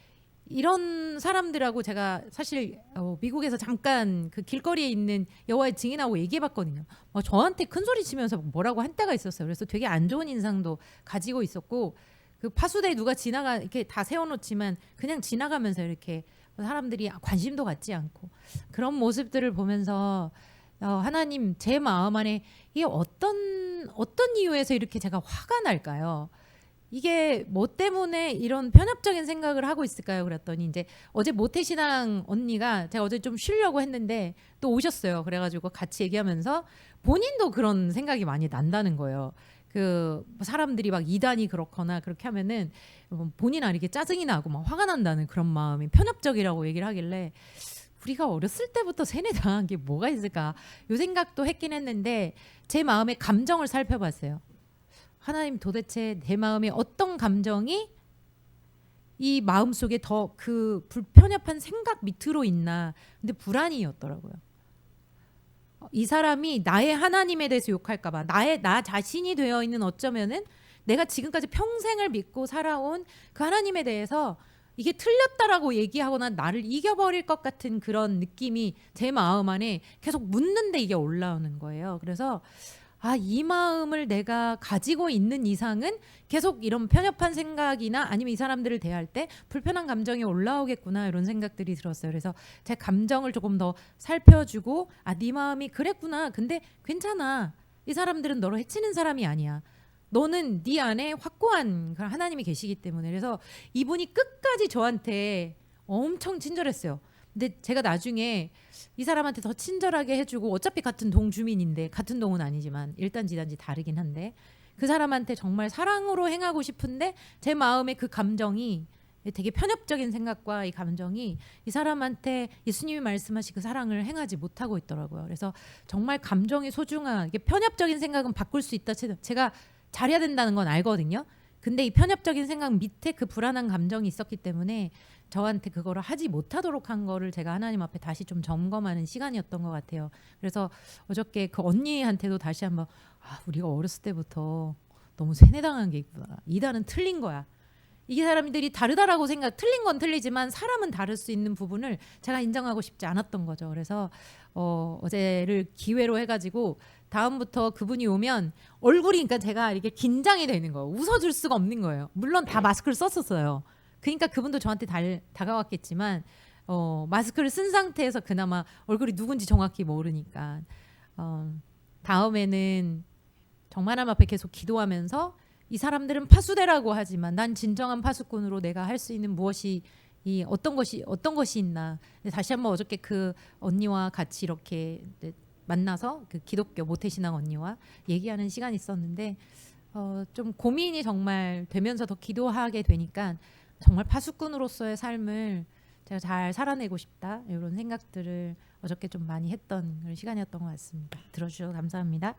이런 사람들하고 제가 사실 미국에서 잠깐 그 길거리에 있는 여호와의 증인하고 얘기해봤거든요. 저한테 큰 소리 치면서 뭐라고 한 때가 있었어요. 그래서 되게 안 좋은 인상도 가지고 있었고 그 파수대 누가 지나가 이렇게 다 세워놓지만 그냥 지나가면서 이렇게 사람들이 관심도 갖지 않고 그런 모습들을 보면서 하나님 제 마음 안에 이게 어떤 이유에서 이렇게 제가 화가 날까요? 이게 뭐 때문에 이런 편협적인 생각을 하고 있을까요? 그랬더니 이제 어제 모태신앙 언니가 제가 어제 좀 쉬려고 했는데 또 오셨어요. 그래가지고 같이 얘기하면서 본인도 그런 생각이 많이 난다는 거예요. 그 사람들이 막 이단이 그렇거나 그렇게 하면은 본인 아니게 짜증이 나고 막 화가 난다는 그런 마음이 편협적이라고 얘기를 하길래 우리가 어렸을 때부터 세뇌당한 게 뭐가 있을까 이 생각도 했긴 했는데 제 마음의 감정을 살펴봤어요. 하나님 도대체 내 마음에 어떤 감정이 이 마음속에 더 그 불편협한 생각 밑으로 있나. 근데 불안이었더라고요. 이 사람이 나의 하나님에 대해서 욕할까 봐 나 자신이 되어 있는 어쩌면은 내가 지금까지 평생을 믿고 살아온 그 하나님에 대해서 이게 틀렸다라고 얘기하거나 나를 이겨버릴 것 같은 그런 느낌이 제 마음 안에 계속 묻는데 이게 올라오는 거예요. 그래서 이 마음을 내가 가지고 있는 이상은 계속 이런 편협한 생각이나 아니면 이 사람들을 대할 때 불편한 감정이 올라오겠구나 이런 생각들이 들었어요. 그래서 제 감정을 조금 더 살펴주고 네 마음이 그랬구나. 근데 괜찮아. 이 사람들은 너를 해치는 사람이 아니야. 너는 네 안에 확고한 하나님이 계시기 때문에. 그래서 이분이 끝까지 저한테 엄청 친절했어요. 근데 제가 나중에 이 사람한테 더 친절하게 해주고 어차피 같은 동 주민인데 같은 동은 아니지만 1단지 2단지 다르긴 한데 그 사람한테 정말 사랑으로 행하고 싶은데 제 마음의 그 감정이 되게 편협적인 생각과 이 감정이 이 사람한테 예수님이 말씀하신 그 사랑을 행하지 못하고 있더라고요. 그래서 정말 감정이 소중한 이게 편협적인 생각은 바꿀 수 있다. 제가 잘해야 된다는 건 알거든요. 근데 이 편협적인 생각 밑에 그 불안한 감정이 있었기 때문에 저한테 그거를 하지 못하도록 한 거를 제가 하나님 앞에 다시 좀 점검하는 시간이었던 것 같아요. 그래서 어저께 그 언니한테도 다시 한번 우리가 어렸을 때부터 너무 세뇌당한 게 있구나. 이단은 틀린 거야. 이게 사람들이 다르다라고 틀린 건 틀리지만 사람은 다를 수 있는 부분을 제가 인정하고 싶지 않았던 거죠. 그래서 어제를 기회로 해가지고 다음부터 그분이 오면 얼굴이 그러니까 제가 이렇게 긴장이 되는 거예요. 웃어줄 수가 없는 거예요. 물론 다 마스크를 썼었어요. 그러니까 그분도 저한테 다가왔겠지만 마스크를 쓴 상태에서 그나마 얼굴이 누군지 정확히 모르니까 다음에는 정말 하나님 앞에 계속 기도하면서 이 사람들은 파수대라고 하지만 난 진정한 파수꾼으로 내가 할 수 있는 무엇이 어떤 것이 있나. 다시 한번 어저께 그 언니와 같이 이렇게 만나서 그 기독교 모태신앙 언니와 얘기하는 시간이 있었는데 좀 고민이 정말 되면서 더 기도하게 되니까 정말 파수꾼으로서의 삶을 제가 잘 살아내고 싶다 이런 생각들을 어저께 좀 많이 했던 그런 시간이었던 것 같습니다. 들어주셔서 감사합니다.